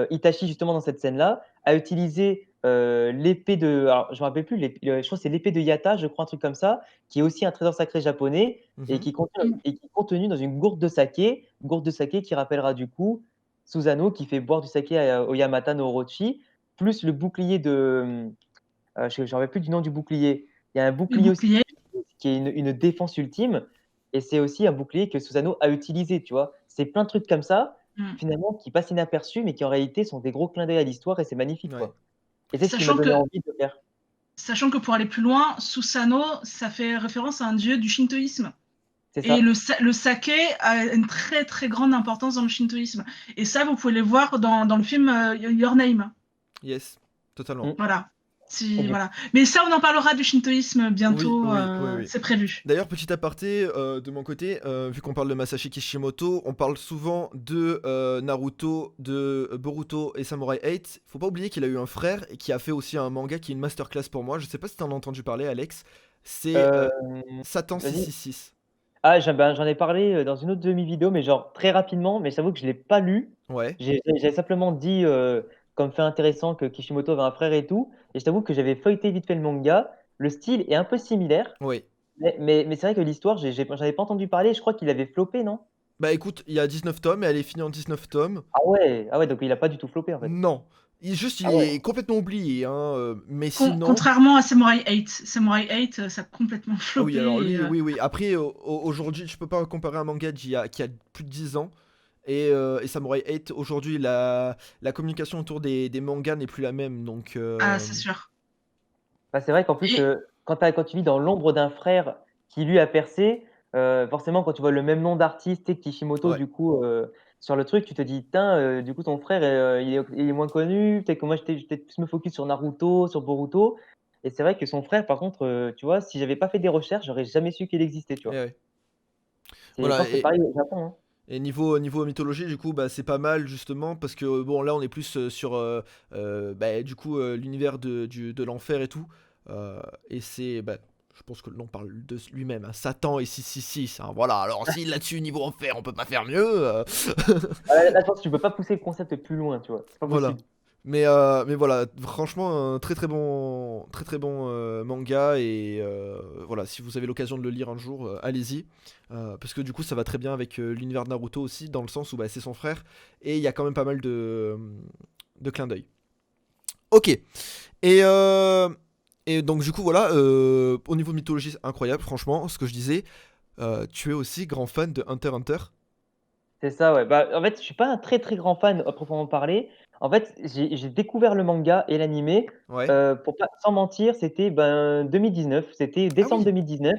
Itachi justement dans cette scène-là, a utilisé, l'épée de alors je me rappelle plus, je crois que c'est l'épée de Yata, je crois, un truc comme ça, qui est aussi un trésor sacré japonais et Mhm. qui est contenu dans une gourde de saké qui rappellera du coup Susanoo qui fait boire du saké au Yamata no Orochi, plus le bouclier de, je me rappelle plus du nom du bouclier. Il y a un Le bouclier aussi bouclier. qui est une défense ultime et c'est aussi un bouclier que Susanoo a utilisé, tu vois? C'est plein de trucs comme ça, Mm. finalement, qui passent inaperçus, mais qui en réalité sont des gros clins d'œil à l'histoire et c'est magnifique, Ouais. quoi. Et c'est ce qui m'a Sachant donné que, envie de le faire. sachant que pour aller plus loin, Susanoo, ça fait référence à un dieu du shintoïsme. C'est Et ça. le saké a une très très grande importance dans le shintoïsme. Et ça, vous pouvez le voir dans le film Your Name. Yes, totalement. Mmh. Voilà. Et du Voilà. Mais ça, on en parlera du shintoïsme Oui, bientôt, oui. c'est prévu. D'ailleurs, petit aparté de mon côté, vu qu'on parle de Masashi Kishimoto, on parle souvent de Naruto, de Boruto et Samurai 8. Faut pas oublier qu'il a eu un frère et qui a fait aussi un manga qui est une masterclass pour moi. Je sais pas si t'en as entendu parler, Alex. C'est Satan Vas-y. 666. Ah, j'en ai parlé dans une autre demi-vidéo, mais genre très rapidement, mais j'avoue que je l'ai pas lu. Ouais, J'avais simplement dit comme fait intéressant que Kishimoto avait un frère et tout, et je t'avoue que j'avais feuilleté vite fait le manga. Le style est un peu similaire, oui. mais c'est vrai que l'histoire, j'en avais pas entendu parler. Je crois qu'il avait floppé, non? Bah écoute, il y a 19 tomes et elle est finie en 19 tomes. Ah ouais, donc il a pas du tout floppé en fait. Non. Il Ah ouais. est complètement oublié, hein, mais sinon. Contrairement à Samurai 8. Samurai 8, ça a complètement Ah oui, floppé. alors lui, oui. Après, aujourd'hui, je peux pas comparer un manga qui a plus de 10 ans et Samurai 8. Aujourd'hui, la communication autour des mangas n'est plus la même, donc Ah, c'est sûr. Bah, c'est vrai qu'en plus, Et quand tu vis dans l'ombre d'un frère qui lui a percé, forcément quand tu vois le même nom d'artiste, tu sais, Kishimoto ouais, du coup, sur le truc, tu te dis: «Tain, du coup ton frère, il est moins connu, peut-être que moi j'étais plus me focus sur Naruto, sur Boruto», et c'est vrai que son frère par contre, tu vois, si j'avais pas fait des recherches, j'aurais jamais su qu'il existait, tu et vois? ouais. Je Voilà, pense que c'est et, pareil au Japon, hein. et niveau mythologie, du coup, bah, c'est pas mal justement parce que bon, là, on est plus sur bah, du coup l'univers de l'enfer et tout. Et c'est, bah, je pense que le nom parle de lui-même, hein, Satan et 666. Hein, voilà, alors si là-dessus, niveau enfer, on peut pas faire mieux. Ah là je pense que tu peux pas pousser le concept plus loin, tu vois? C'est pas Voilà. possible. Mais voilà, franchement, un très très bon manga et voilà, si vous avez l'occasion de le lire un jour, allez-y. Parce que du coup, ça va très bien avec l'univers de Naruto aussi, dans le sens où bah, c'est son frère et il y a quand même pas mal de clins d'œil. Ok. Et donc du coup, voilà, au niveau mythologie, c'est incroyable, franchement, ce que je disais. Tu es aussi grand fan de Hunter x Hunter. C'est ça, ouais. Bah, en fait, je suis pas un très, très grand fan à proprement parler. En fait, j'ai découvert le manga et l'animé, Ouais. pour pas sans mentir, c'était, ben, 2019, c'était Ah décembre oui. 2019.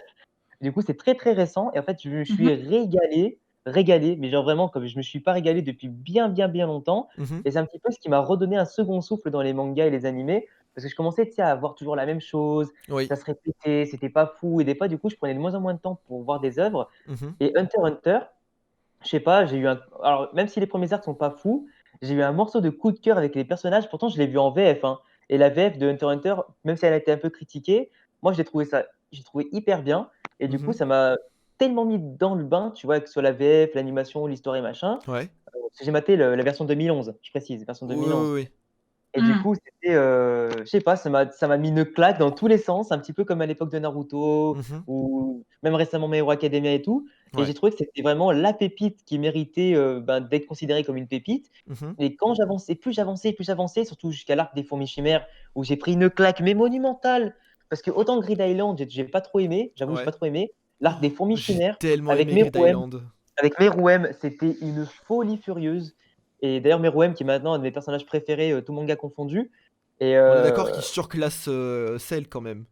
Du coup, c'est très, très récent et en fait, je me suis Mhm. régalé, mais genre vraiment comme je me suis pas régalé depuis bien, bien, bien longtemps, Mhm. et c'est un petit peu ce qui m'a redonné un second souffle dans les mangas et les animés parce que je commençais, tu sais, à voir toujours la même chose, Oui. ça se répétait, c'était pas fou et des fois, du coup, je prenais de moins en moins de temps pour voir des œuvres, Mhm. et Hunter x Hunter, je sais pas, j'ai eu un alors même si les premiers arcs sont pas fous, j'ai eu un morceau de coup de cœur avec les personnages. Pourtant, je l'ai vu en VF, hein, et la VF de Hunter x Hunter, même si elle a été un peu critiquée, moi j'ai trouvé hyper bien, et du coup, Mhm. ça m'a tellement mis dans le bain, tu vois? Que ce soit la VF, l'animation, l'histoire et machin, Ouais. parce que j'ai maté la version 2011, je précise, version Oui, oui, 2011. oui. Et du Mhm. coup, c'était, je sais pas, ça m'a mis une claque dans tous les sens, un petit peu comme à l'époque de Naruto Mhm. ou même récemment My Hero Academia et tout, et Ouais. j'ai trouvé que c'était vraiment la pépite qui méritait, ben, d'être considérée comme une pépite, Mhm. et quand j'avançais, plus j'avançais, surtout jusqu'à l'arc des fourmis chimères où j'ai pris une claque mais monumentale, parce que autant Grid Island, j'ai pas trop aimé, j'avoue, j'ai Ouais. pas trop aimé. L'arc des fourmis J'ai chimères tellement avec aimé Grid Meruem Island. c'était une folie furieuse, et d'ailleurs Meruem qui est maintenant un de mes personnages préférés, tout manga confondu, et On est d'accord qu'il surclasse Cell quand même.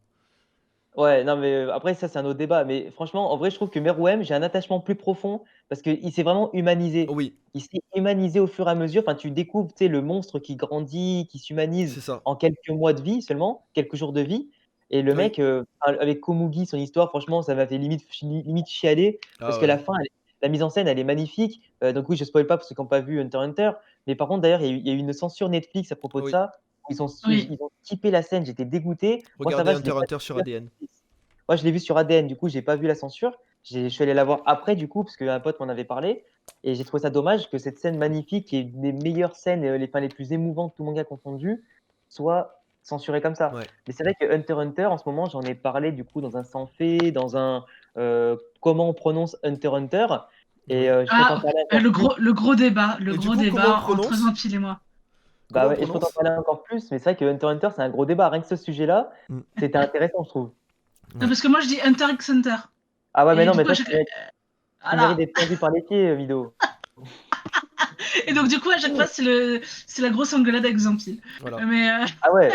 ouais, non, mais après ça, c'est un autre débat, mais franchement, en vrai, je trouve que Meruem, j'ai un attachement plus profond parce qu'il s'est vraiment humanisé. Oui, Il s'est humanisé au fur et à mesure. Enfin, tu découvres, tu sais, le monstre qui grandit, qui c'est s'humanise ça. en quelques mois de vie seulement, quelques jours de vie, et le Oui. mec, avec Komugi, son histoire, franchement, ça m'a fait limite chialer parce Ah que ouais. la mise en scène, elle est magnifique. Donc oui, je spoil pas pour ceux qui ont pas vu Hunter x Hunter, mais par contre, d'ailleurs, il y a eu une censure Netflix à propos de Oui. ça, où Oui. ils ont skippé la scène, j'étais dégoûté. Moi, ça Regardez va, je Hunter l'ai x pas Hunter sur découvert. ADN. Moi, je l'ai vu sur ADN, du coup, j'ai pas vu la censure. Je suis allé la voir après, du coup, parce qu'un pote m'en avait parlé, et j'ai trouvé ça dommage que cette scène magnifique, qui est une des meilleures scènes, les plus émouvantes, tout manga confondu, soit censurée comme ça. Ouais. Mais c'est vrai que Hunter x Hunter, en ce moment, j'en ai parlé, du coup, dans un sans fait, dans un comment on prononce Hunter x Hunter, et Oui. je peux t'en Ah, parler encore plus. le Et du gros coup, comment on débat entre prononce? Vampile et moi. Bah Comment on ouais, et je peux t'en prononce? parler encore plus, mais c'est vrai que Hunter x Hunter, c'est un gros débat. Rien que ce sujet-là, Mm. c'était intéressant, je trouve. Non, Ouais. parce que moi, je dis Hunter x Hunter. Ah ouais, mais Et non, du mais coup, à toi, chaque... tu mérites Voilà. d'être tendu par les pieds, Mido. Et donc, du coup, à chaque fois, c'est la grosse engueulade avec Vampile. Voilà. Mais Ah ouais,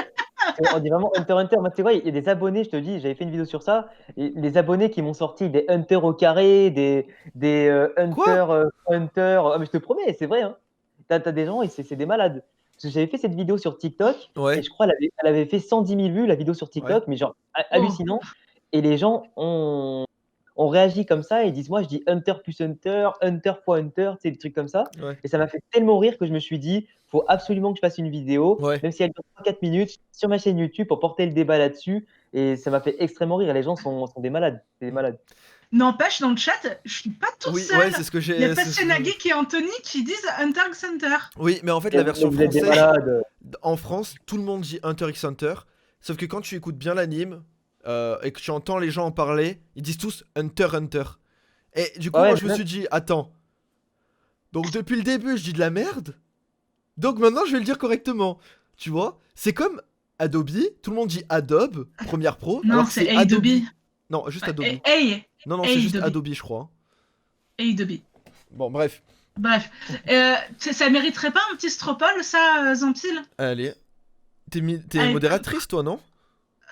on dit vraiment Hunter x Hunter. Moi, tu vois, il y a des abonnés, je te dis, j'avais fait une vidéo sur ça, et les abonnés qui m'ont sorti des Hunter au carré, des Quoi? Hunter, Hunter. Ah, mais je te promets, c'est vrai, hein. T'as des gens, et c'est des malades. Parce que j'avais fait cette vidéo sur TikTok et Ouais, je crois elle avait fait 110 000 vues, la vidéo sur ouais, TikTok, mais genre Oh. hallucinant. Et les gens ont réagi comme ça et disent, moi je dis Hunter plus Hunter, Hunter fois Hunter, tu sais, des trucs comme ça. ouais, Et ça m'a fait tellement rire que je me suis dit, faut absolument que je fasse une vidéo, ouais. même si elle dure 3-4 minutes, sur ma chaîne YouTube pour porter le débat là-dessus. Et ça m'a fait extrêmement rire. Les gens sont des malades. Des malades. N'empêche, dans le chat, je suis pas toute Oui, ouais, seule. c'est ce que Il y a j'ai. Passion Geek et Anthony qui disent Hunter x Hunter. Oui, mais en fait, Mais la version vous êtes des française, malades. en France, tout le monde dit Hunter x Hunter. Sauf que quand tu écoutes bien l'anime et que tu entends les gens en parler, ils disent tous Hunter Hunter. Et du coup, Ouais, moi, mais je me suis dit, attends. Donc, depuis le début, je dis de la merde. Donc, maintenant, je vais le dire correctement. Tu vois? C'est comme Adobe. Tout le monde dit Adobe, Premiere Pro, Non, alors que c'est c'est Adobe. Adobe. Non, juste Adobe. Hey, Non, non, c'est juste Adobe. Adobe, je crois. Adobe. Bon, bref. Bref. Ça mériterait pas un petit stropole, ça, Zampil? Allez. T'es Allez, modératrice, toi, non?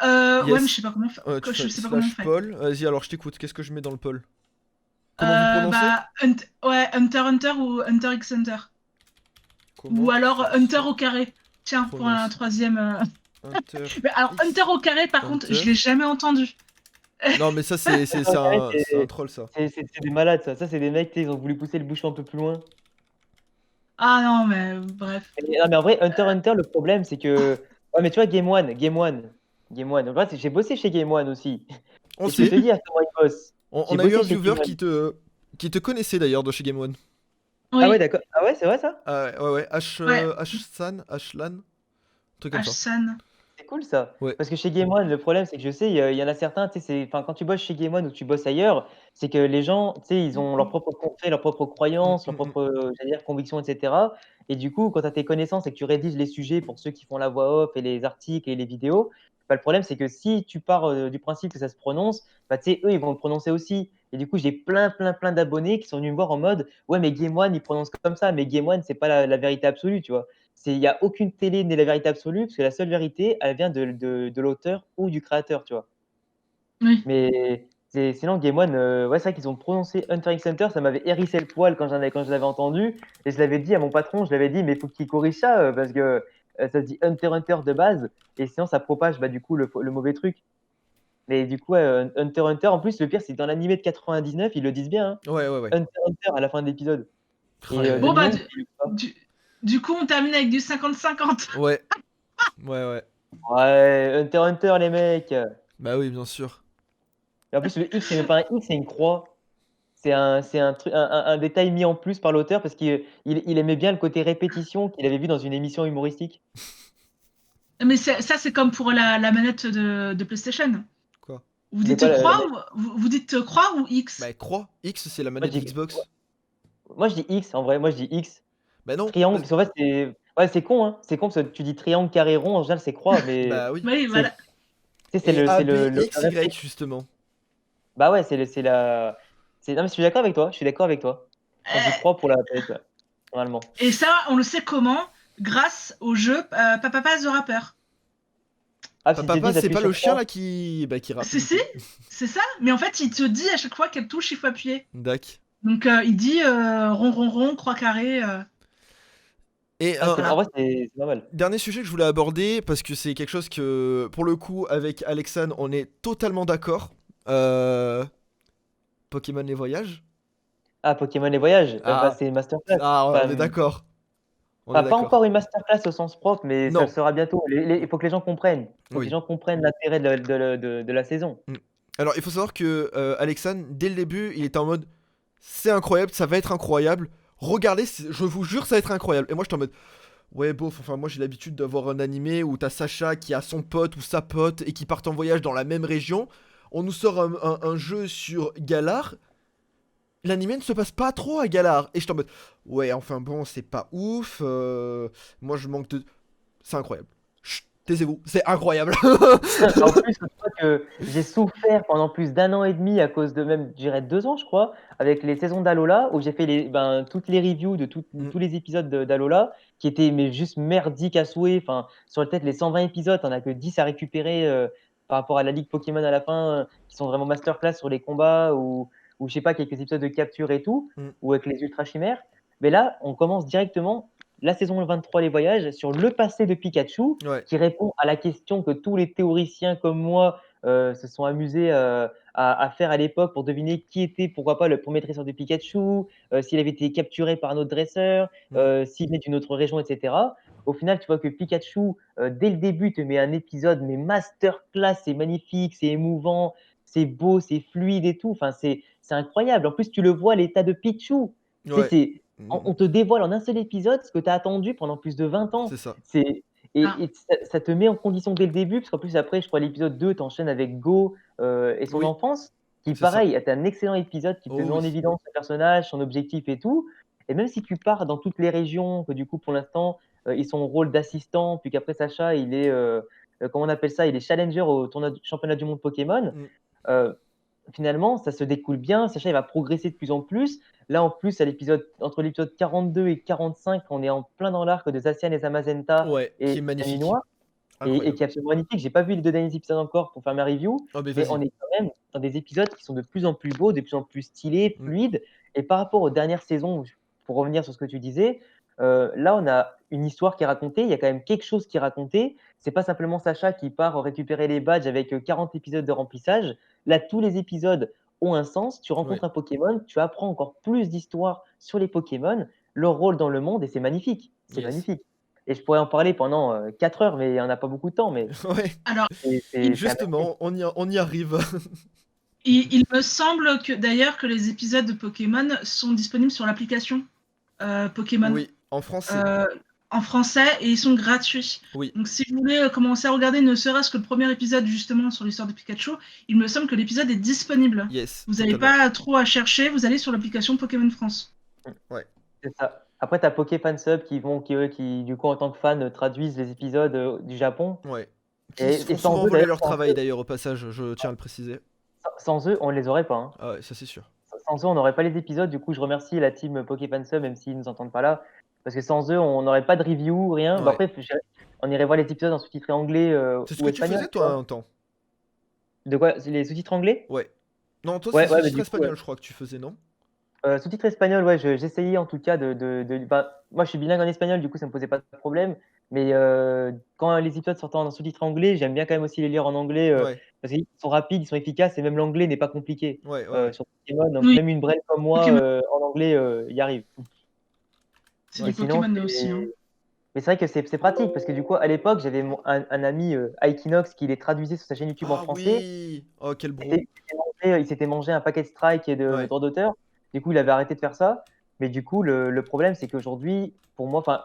ouais, mais Yes. je sais pas comment Tu je fais sais pas comment on slash fait. Paul. Vas-y, alors je t'écoute. Qu'est-ce que je mets dans le poll? Comment vous prononcez? Ouais, Hunter Hunter ou Hunter x Hunter. Ou Comment alors Hunter se au carré. Tiens, pour un prononce troisième. Hunter Mais alors, Hunter x au carré, par contre, je Hunter? l'ai jamais entendu. Non, mais ça, c'est Hunter au carré, c'est un troll, ça. c'est des malades, ça. Ça, c'est des mecs, tu sais, ils ont voulu pousser le bouchon un peu plus loin. Ah non, mais bref. Non, mais en vrai, Hunter x Hunter, le problème, c'est que. Ouais, mais tu vois, Game One. En fait, j'ai bossé chez Game One aussi. On Et je peux te sait. dire comment ils bossent. On J'ai a eu un bossé chez viewer Game One. qui te connaissait d'ailleurs de chez Game One. Ah ouais, Oui, d'accord. Ah ouais, c'est vrai ça? Ah ouais, ouais, ouais. ouais, H-San, H-Lan, un truc comme ça. H-San. C'est cool ça. Ouais. Parce que chez Game One, le problème, c'est que je sais, il y en a certains, tu sais, enfin, quand tu bosses chez Game One ou tu bosses ailleurs, c'est que les gens, tu sais, ils ont leur propre pensée, leurs propres Mm, croyances, leurs mm, mm. propres, j'allais dire, convictions, etc. Et du coup, quand tu as tes connaissances et que tu rédiges les sujets pour ceux qui font la voix off et les articles et les vidéos, bah, le problème, c'est que si tu pars du principe que ça se prononce, bah, tu sais, eux, ils vont le prononcer aussi. Et du coup, j'ai plein d'abonnés qui sont venus me voir en mode, ouais, mais Game One, ils prononcent comme ça, mais Game One, c'est pas la vérité absolue, tu vois. Il n'y a aucune télé n'est la vérité absolue, parce que la seule vérité, elle vient de l'auteur ou du créateur, tu vois. Oui. Mais sinon, Game One, ouais, c'est vrai qu'ils ont prononcé Hunter x Hunter, ça m'avait hérissé le poil quand je l'avais entendu. Et je l'avais dit à mon patron, je l'avais dit, mais il faut qu'il corrige ça, parce que ça se dit Hunter x Hunter de base, et sinon ça propage bah, du coup le mauvais truc. Mais du coup, ouais, Hunter x Hunter, en plus, le pire, c'est que dans l'animé de 99, ils le disent bien, hein, Ouais, ouais, ouais. Hunter x Hunter à la fin de l'épisode. Oh, Et aïe, aïe, Bon, aïe. bah, Nyon, du, du coup, on termine avec du 50-50. Ouais, ouais, ouais. ouais, Hunter x Hunter, les mecs. Bah oui, bien sûr. Et en plus, le X, c'est même pas un X, c'est une croix. C'est un truc, un détail mis en plus par l'auteur parce qu'il aimait bien le côté répétition qu'il avait vu dans une émission humoristique. Mais ça, c'est comme pour la manette de PlayStation. Quoi? Vous De quoi dites croix vous dites croix ou X? Bah croix. X, c'est la moi, manette je dis, Xbox. moi, je dis X, en vrai. Moi, je dis X. Bah non. Triangle, parce qu'en fait, ouais, c'est con, hein. C'est con parce que tu dis triangle, carré, rond. En général, c'est croix, mais Bah oui. Oui, c'est, voilà. tu sais, Et A, B, le X, Y, réflexe. justement. Bah ouais, non, mais je suis d'accord avec toi. Je suis d'accord avec toi. On dit Euh, croix pour la tête, ouais, normalement. Et ça, on le sait comment? Grâce au jeu Papa Pass the Rapper. Ah, si tu Papa, dis, c'est t'appuies pas sur le chien croix. là qui rappe C'est du si, coup. c'est ça. Mais en fait, il te dit à chaque fois quelle touche il faut appuyer. Dac. Donc, il dit rond, rond, rond, croix carrée. Et Ah, en Voilà. vrai, c'est pas mal. dernier sujet que je voulais aborder, parce que c'est quelque chose que, pour le coup, avec Alexandre, on est totalement d'accord. Pokémon les voyages. Ah, Pokémon les voyages, bah, Ah, c'est une masterclass. on est Enfin, d'accord. On est pas d'accord. encore une masterclass au sens propre, mais ça le Non, sera bientôt. Il faut que les gens comprennent. Il faut que les oui. gens comprennent l'intérêt de la saison. Mm. Alors, il faut savoir que Alexandre, dès le début, il était en mode c'est incroyable, ça va être incroyable. Regardez, je vous jure, ça va être incroyable. Et moi, j'étais en mode ouais, bof, enfin, moi j'ai l'habitude d'avoir un animé où t'as Sacha qui a son pote ou sa pote et qui partent en voyage dans la même région. On nous sort un jeu sur Galar. L'animé ne se passe pas trop à Galar. Et j'étais en mode ouais, enfin bon, c'est pas ouf. Moi, je manque de. C'est incroyable. Chut, taisez-vous, c'est incroyable. En plus, je crois que j'ai souffert pendant plus d'un an et demi à cause de même, je dirais 2 ans, je crois, avec les saisons d'Alola, où j'ai fait toutes les reviews de Mm. tous les épisodes d'Alola, qui étaient mais juste merdiques à souhait. Enfin, sur peut-être les 120 épisodes, t'en as que 10 à récupérer par rapport à la Ligue Pokémon à la fin, qui sont vraiment masterclass sur les combats, ou je sais pas, quelques épisodes de capture et tout, Mm. ou avec les ultra chimères. Mais là, on commence directement. la saison 23 Les Voyages sur le passé de Pikachu, Ouais. qui répond à la question que tous les théoriciens comme moi se sont amusés à faire à l'époque pour deviner qui était, pourquoi pas, le premier dresseur de Pikachu, s'il avait été capturé par un autre dresseur, Mmh. s'il venait d'une autre région, etc. Au final, tu vois que Pikachu, dès le début, te met un épisode, mais masterclass, c'est magnifique, c'est émouvant, c'est beau, c'est fluide et tout. Enfin, c'est incroyable. En plus, tu le vois, l'état de Pichou. Tu sais, Ouais. on Mmh. on te dévoile en un seul épisode ce que tu as attendu pendant plus de 20 ans. C'est ça. C'est Ah, et ça te met en condition dès le début, parce qu'en plus après, je crois l'épisode 2 tu enchaînes avec Go, et son Oui, enfance, qui c'est ça. pareil est un excellent épisode qui te Oh met en oui. évidence le personnage, son objectif et tout. Et même si tu pars dans toutes les régions, que du coup pour l'instant, ils sont au rôle d'assistant, puis qu'après Sacha il est, comment on appelle ça? Il est challenger au tournoi du championnat du monde Pokémon. Mmh. Heu, Finalement, ça se découle bien. Sacha, il va progresser de plus en plus. Là, en plus, à l'épisode entre l'épisode 42 et 45, on est en plein dans l'arc de Zacian et Zamazenta Ouais, qui est et magnifique. Caminois et Incroyable. qui est absolument magnifique. J'ai pas vu les 2 derniers épisodes encore pour faire ma review, Oh beh, mais on vas-y. est quand même dans des épisodes qui sont de plus en plus beaux, de plus en plus stylés, Mmh. fluides. Et par rapport aux dernières saisons, pour revenir sur ce que tu disais, là, on a une histoire qui est racontée. Il y a quand même quelque chose qui est raconté. C'est pas simplement Sacha qui part récupérer les badges avec 40 épisodes de remplissage. Là, tous les épisodes ont un sens. Tu Ouais. rencontres un Pokémon, tu apprends encore plus d'histoires sur les Pokémon, leur rôle dans le monde, et c'est magnifique. C'est Yes. magnifique. Et je pourrais en parler pendant 4 heures, mais on n'a pas beaucoup de temps. Mais Ouais. alors, il, c'est un magnifique. Justement, on y arrive. il me semble que d'ailleurs que les épisodes de Pokémon sont disponibles sur l'application Pokémon Oui, en français. euh, en français et ils sont gratuits. Oui. Donc si vous voulez commencer à regarder ne serait-ce que le premier épisode justement sur l'histoire de Pikachu, il me semble que l'épisode est disponible. Yes, Vous n'avez totalement. pas trop à chercher, vous allez sur l'application Pokémon France. Ouais. C'est ça. Après, tu as PokéFansub qui, du coup, en tant que fan, traduisent les épisodes du Japon. Ouais. Qui se Et font sans souvent eux, voler d'ailleurs, leur travail d'ailleurs au passage, je tiens à le préciser. sans eux, on ne les aurait pas. Hein. Ah ouais, ça c'est sûr. Sans eux, on n'aurait pas les épisodes. Du coup, je remercie la team PokéFansub, même s'ils ne nous entendent pas là. Parce que sans eux, on n'aurait pas de review, rien. Bah, Ouais. après, on irait voir les épisodes en sous-titré anglais C'est ce ou que tu espagnol. faisais Tu toi vois. un temps? De quoi? C'est les sous-titres anglais? Ouais. Non, toi c'est Ouais, ouais, mais sous-titre du coup, ouais. espagnol, je crois que tu faisais, non? Sous-titres espagnol, ouais, j'essayais en tout cas bah, moi je suis bilingue en espagnol, du coup ça me posait pas de problème. Mais quand les épisodes sortent en sous-titres anglais, j'aime bien quand même aussi les lire en anglais, Ouais. parce qu'ils sont rapides, ils sont efficaces et même l'anglais n'est pas compliqué Ouais, ouais, ouais. sur Pokémon. Donc Oui, même une brêle comme moi Pokémon, en anglais y arrive. c'est Et du sinon, Pokémon là aussi. Hein. mais c'est vrai que c'est pratique parce que du coup à l'époque j'avais un ami Aikinox qui les traduisait sur sa chaîne YouTube en Ah français. oui! Oh quel bro. Il s'était mangé un paquet de strikes et de Ouais. droits d'auteur. Du coup, il avait arrêté de faire ça. Mais du coup, le problème, c'est qu'aujourd'hui, pour moi, enfin,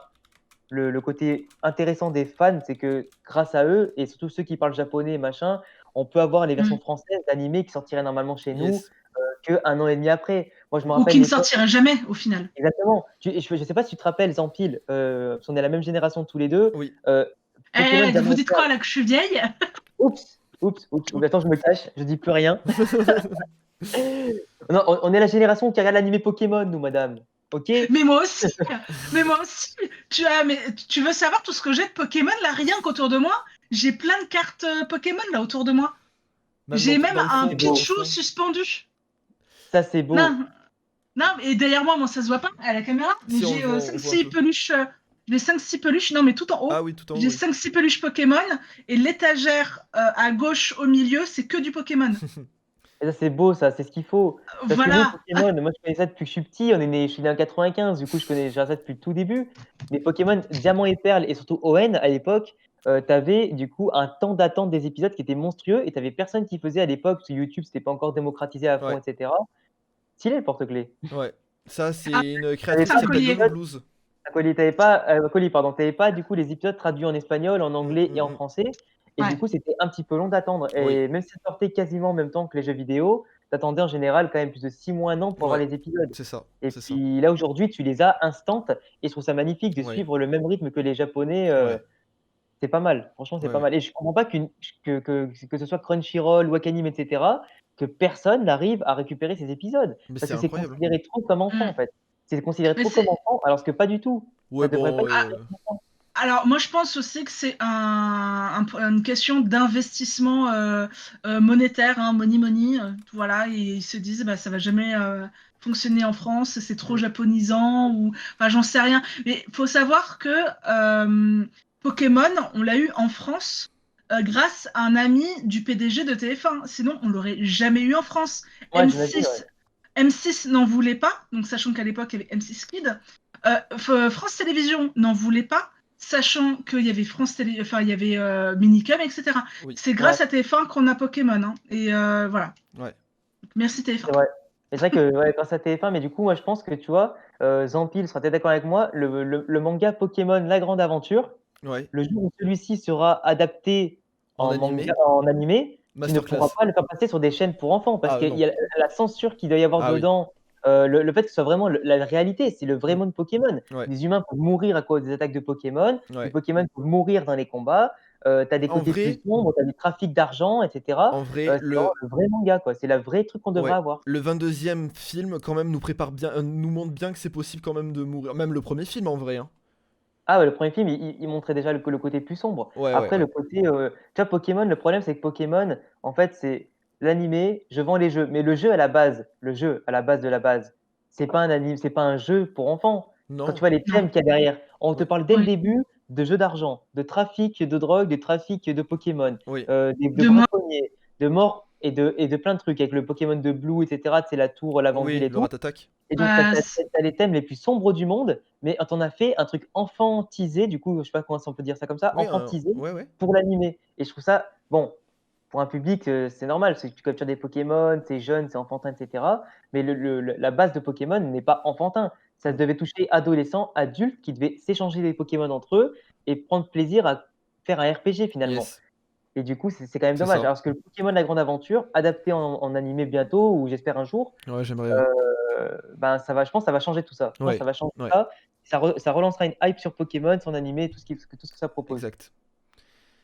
le côté intéressant des fans, c'est que grâce à eux, et surtout ceux qui parlent japonais et machin, on peut avoir les versions Mm. françaises d'animés qui sortiraient normalement chez nous Yes. qu'un an et demi après. Moi, je me Ou rappelle qui ne l'époque. sortirait jamais au final. Exactement. Je sais pas si tu te rappelles, Zampil, parce qu'on est la même génération tous les deux. Oui. Pokémon Vous Diamant et dites Perle. quoi là que je suis vieille? Oups, oups, oups. Attends, je me cache, je dis plus rien. Non, on est la génération qui regarde l'animé Pokémon, nous, madame. Ok? Mais moi aussi, mais moi aussi. Mais tu veux savoir tout ce que j'ai de Pokémon là, rien qu'autour de moi? J'ai plein de cartes Pokémon là autour de moi. Même J'ai même dans le un fond, dans le Pichu fond. suspendu. Ça, c'est beau. Non, non, et derrière moi, ça se voit pas à la caméra, mais Si on j'ai le voit, on voit un 5-6 peu. peluches. J'ai 5-6 peluches, non, mais tout en Ah haut. oui, tout en haut, J'ai oui. 5-6 peluches Pokémon, et l'étagère à gauche au milieu, c'est que du Pokémon. Et ça, c'est beau, ça, c'est ce qu'il faut. Parce que nous, Voilà. Pokémon, moi, je connais ça depuis que je suis petit. Je suis né en 95, du coup, je connais ça depuis le tout début. Mais Pokémon Diamant et Perle, et surtout ON, à l'époque, t'avais du coup un temps d'attente des épisodes qui était monstrueux, et t'avais personne qui faisait à l'époque, parce que YouTube, c'était pas encore démocratisé à fond, Ouais. etc. Stylé, le porte-clés. Ouais. Ça, Ah, c'est une T'avais créatrice c'est qui un pas s'appelle collier. Lolo Blues. Colis, pardon, t'avais pas du coup les épisodes traduits en espagnol, en Mm, anglais et en mm, mm. français. Et du Ouais. coup, c'était un petit peu long d'attendre. Oui. Et même si ça sortait quasiment en même temps que les jeux vidéo, t'attendais en général quand même plus de 6 mois, un an pour avoir Ouais. les épisodes. C'est ça. Et C'est ça. puis là, aujourd'hui, tu les as instant. Et je trouve ça magnifique de Ouais. suivre le même rythme que les Japonais. Ouais. C'est pas mal. Franchement, c'est Ouais, pas ouais. mal. Et je comprends pas que ce soit Crunchyroll, Wakanim, etc., que personne n'arrive à récupérer ces épisodes. Mais Parce c'est que c'est incroyable. considéré trop comme enfant, en Mm. fait. C'est considéré Mais trop comme c'est. enfant, alors que pas du tout. Ouais, Ça devrait pas bon. être considéré comme enfant. Alors, moi, je pense aussi que c'est une question d'investissement monétaire, hein, money, money. Voilà, et ils se disent, bah, ça va jamais fonctionner en France, c'est trop japonisant, ou enfin j'en sais rien. Mais il faut savoir que Pokémon, on l'a eu en France grâce à un ami du PDG de TF1. Sinon, on l'aurait jamais eu en France. Ouais, j'imagine, ouais. M6 n'en voulait pas, donc sachant qu'à l'époque il y avait M6 Kid. France Télévisions n'en voulait pas, sachant qu'il y avait enfin il y avait Minicum, etc. Oui. C'est grâce à TF1 qu'on a Pokémon, hein. Et voilà. Ouais. Merci TF1. C'est vrai. Et c'est vrai que ouais, grâce à TF1, mais du coup, moi je pense que tu vois, Zampil sera peut-être d'accord avec moi, le manga Pokémon La Grande Aventure, Ouais. le jour où celui-ci sera adapté En en animé. manga, en animé, tu ne pourras Masterclass. pas le faire passer sur des chaînes pour enfants parce Ah qu'il non. y a la censure qu'il doit y avoir Ah oui. dedans, le fait que ce soit vraiment la réalité, c'est le vrai monde Pokémon. Ouais. Les humains peuvent mourir à cause des attaques de Pokémon, les Ouais. Pokémon peuvent mourir dans les combats, t'as des En côtés plus vrai, sombres, t'as du trafic d'argent, etc. en vrai, C'est vraiment le vrai manga, quoi. C'est le vrai truc qu'on devrait ouais, avoir. le 22e film quand même nous prépare bien, nous montre bien que c'est possible quand même de mourir. Même le premier film en vrai. Hein. Ah ouais, le premier film, il montrait déjà le côté plus sombre. Ouais, ouais, Après, ouais. le côté, tu vois, Pokémon, le problème, c'est que Pokémon, en fait, c'est l'animé, je vends les jeux. Mais le jeu à la base, le jeu à la base de la base, c'est pas un anime, c'est pas un jeu pour enfants. Quand tu Non. vois les Non. thèmes qu'il y a derrière, on te Oui. parle dès le Oui. début de jeux d'argent, de trafic de drogue, de trafic de Pokémon, Oui. de De moi. braconniers, de morts et de plein de trucs avec le Pokémon de Blue, etc. C'est la tour, l'avant-ville Oui, et le tout. Ratatak. Et donc, t'as les thèmes les plus sombres du monde, mais on a fait un truc enfantisé, du coup, je sais pas comment on peut dire ça comme ça, Oui, enfantisé ouais, ouais. pour l'animer. Et je trouve ça, bon, pour un public, c'est normal, c'est que tu captures des Pokémon, c'est jeune, c'est enfantin, etc. Mais la base de Pokémon n'est pas enfantin. Ça Mm. devait toucher adolescents, adultes qui devaient s'échanger des Pokémon entre eux et prendre plaisir à faire un RPG finalement. Yes, Et du coup, c'est quand même c'est dommage. ça. Alors que le Pokémon La Grande Aventure, adapté en animé bientôt, ou j'espère un jour, Ouais, j'aimerais. Ouais. ben, ça va, je pense que ça va changer tout ça. Je pense que ça Ouais, va changer ouais, ça. Ça relancera une hype sur Pokémon, son animé, tout ce que ça propose. exact.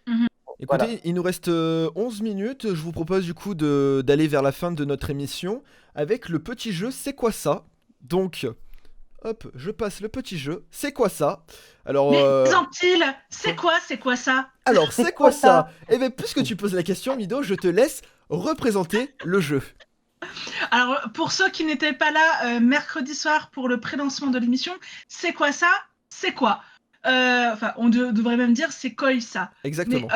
Mhm. Voilà. Écoutez, il nous reste 11 minutes. Je vous propose du coup d'aller vers la fin de notre émission avec le petit jeu C'est quoi ça? Donc, hop, je passe le petit jeu. C'est quoi ça? Alors, Mais Zampil, quoi? c'est quoi ça? Alors, C'est c'est quoi quoi ça? ça? Eh bien, puisque tu poses la question, Mido, je te laisse représenter le jeu. Alors, pour ceux qui n'étaient pas là mercredi soir pour le pré-lancement de l'émission, c'est quoi ça? C'est quoi? Enfin, on devrait même dire c'est quoi ça? Mais Exactement.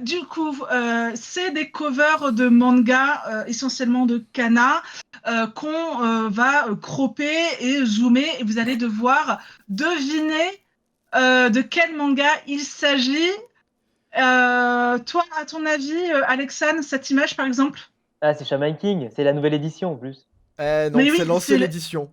du coup, c'est des covers de mangas, essentiellement de Kana, qu'on va cropper et zoomer, et vous allez devoir deviner de quel manga il s'agit. Toi, à ton avis, Alexandre, cette image par exemple? Ah, c'est Shaman King, c'est la nouvelle édition en plus. Eh non, Mais c'est oui, l'ancienne édition.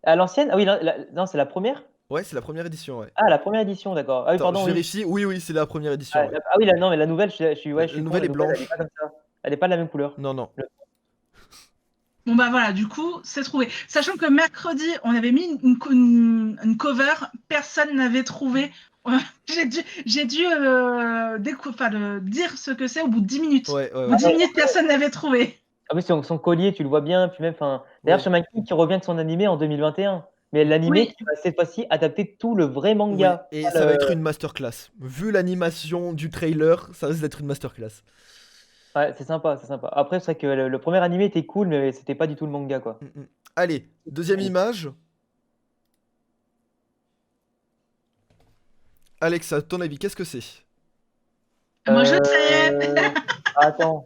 À l'ancienne? Ah oui, non, c'est la première? Ouais, c'est la première édition, ouais. Ah, la première édition, d'accord. Ah oui, Attends, pardon, je oui. vérifie. Oui, oui, c'est la première Ah, édition, ouais. ah oui, non, mais la nouvelle, ouais, je La suis con, nouvelle la est nouvelle, elle est blanche. pas comme ça. Elle est pas de la même couleur. Non, non. Bon bah voilà, du coup, c'est trouvé. Sachant que mercredi, on avait mis une cover, personne n'avait trouvé. J'ai dû dire ce que c'est au bout de 10 minutes. Ouais, ouais, Au bout de ouais. 10 minutes, personne n'avait trouvé. Ah oui, son collier, tu le vois bien, puis même, enfin. D'ailleurs, Ouais. Shaman King qui revient de son animé en 2021. Mais l'animé Oui, qui va cette fois-ci adapter tout le vrai Oui, manga. et ça va être une masterclass. Vu l'animation du trailer, ça risque d'être une masterclass. Ouais, c'est sympa, c'est sympa. Après, c'est vrai que le premier animé était cool, mais c'était pas du tout le manga, quoi. Allez, deuxième image. Alex, à ton avis, qu'est-ce que c'est? moi je sais. Euh... Attends,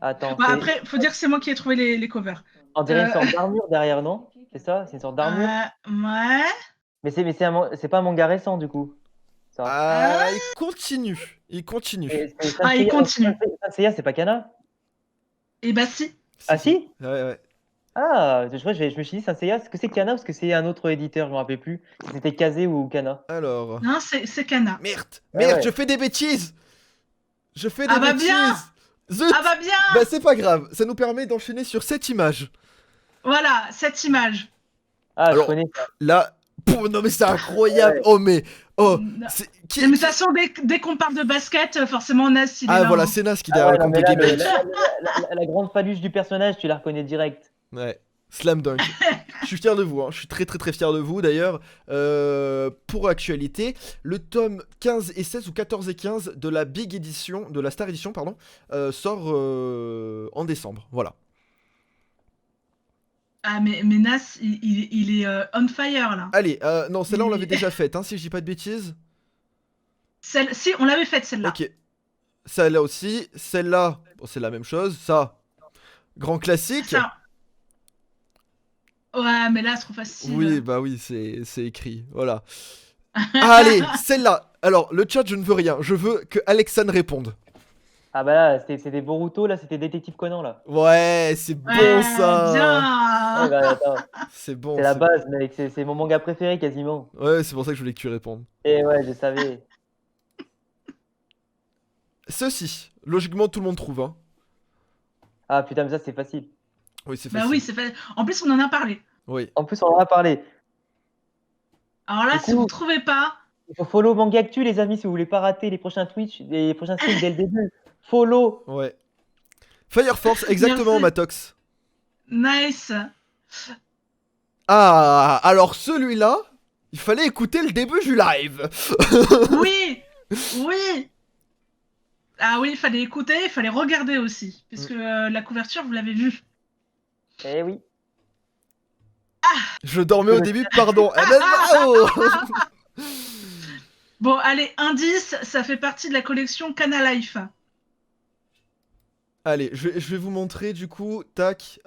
attends, Bah, c'est. après, faut dire que c'est moi qui ai trouvé les covers. On dirait une Euh, sorte d'armure derrière, non? C'est ça? C'est une sorte d'armure? ouais. C'est pas un manga récent, du coup. Ça. Ah, il continue. Il continue. C'est Ah, il Saint continue. Seiya, c'est pas Kana? Et bah si. Ah Si, si. si? Ouais, ouais. Ah, je me suis dit Saint Seiya, est-ce que c'est Kana ou est-ce que c'est un autre éditeur? Je me rappelle plus. Si c'était Kazé ou Kana. Alors. Non, c'est Kana. Merde, Ouais, merde, je ouais. fais des bêtises. Je fais Ah des bah bien! bêtises. Zut. Ah bah bien! Bah c'est pas grave, ça nous permet d'enchaîner sur cette image. Voilà, cette image. Ah, je Alors connais ça. là, non mais c'est incroyable. Ouais. Oh mais, oh, Non. c'est Mais de toute façon, dès qu'on parle de basket, forcément, Nas, il est Ah là. voilà, Hein. c'est Nas qui est Ah derrière ouais, le non, compte mais de là, Gameblitz. la grande paluche du personnage, tu la reconnais direct. Ouais, slam dunk. Je suis fier de vous, hein. Je suis très très très fier de vous d'ailleurs. Pour actualité, le tome 15 et 16 ou 14 et 15 de la Big Edition, de la Star Edition, pardon, sort en décembre. Voilà. Ah, mais Nas, il est on fire là. Allez, non, celle-là on Il- l'avait déjà faite, hein, si je dis pas de bêtises. Si, on l'avait faite celle-là. Ok, celle-là aussi, celle-là, bon, c'est la même chose, ça, grand classique. Ça. Ouais, mais là, c'est trop Oui, facile. bah oui, c'est écrit, voilà. Allez, celle-là. Alors, le chat, je ne veux rien, je veux que Alexandre réponde. Ah bah là, c'était Boruto, là, c'était Détective Conan, là. Ouais, c'est bon Ouais, ça. Eh bien. bah attends, C'est bon, c'est la c'est base, mec, c'est mon manga préféré quasiment. ouais, c'est pour ça que je voulais que tu répondes. Et ouais, je savais. Ceci, logiquement tout le monde trouve, hein. Ah putain, mais ça c'est facile. Oui, c'est Bah oui, facile. c'est fait. En plus, on en a parlé. Oui. En plus, on en a parlé. Alors là, Du si vous coup, trouvez pas, il faut follow Manga Actu, les amis, si vous voulez pas rater les prochains Twitch, les prochains streams dès le début. Follow. Ouais. Fire Force, exactement, merci. Matox. Nice. Ah, alors celui-là, il fallait écouter le début du live. Oui, oui. Ah oui, il fallait écouter, il fallait regarder aussi, puisque la couverture, vous l'avez vue. Eh oui. Je dormais au début, pardon. Eh ben, bravo. Bon, allez, indice, ça fait partie de la collection Cana Life. Allez, je vais vous montrer du coup. Tac.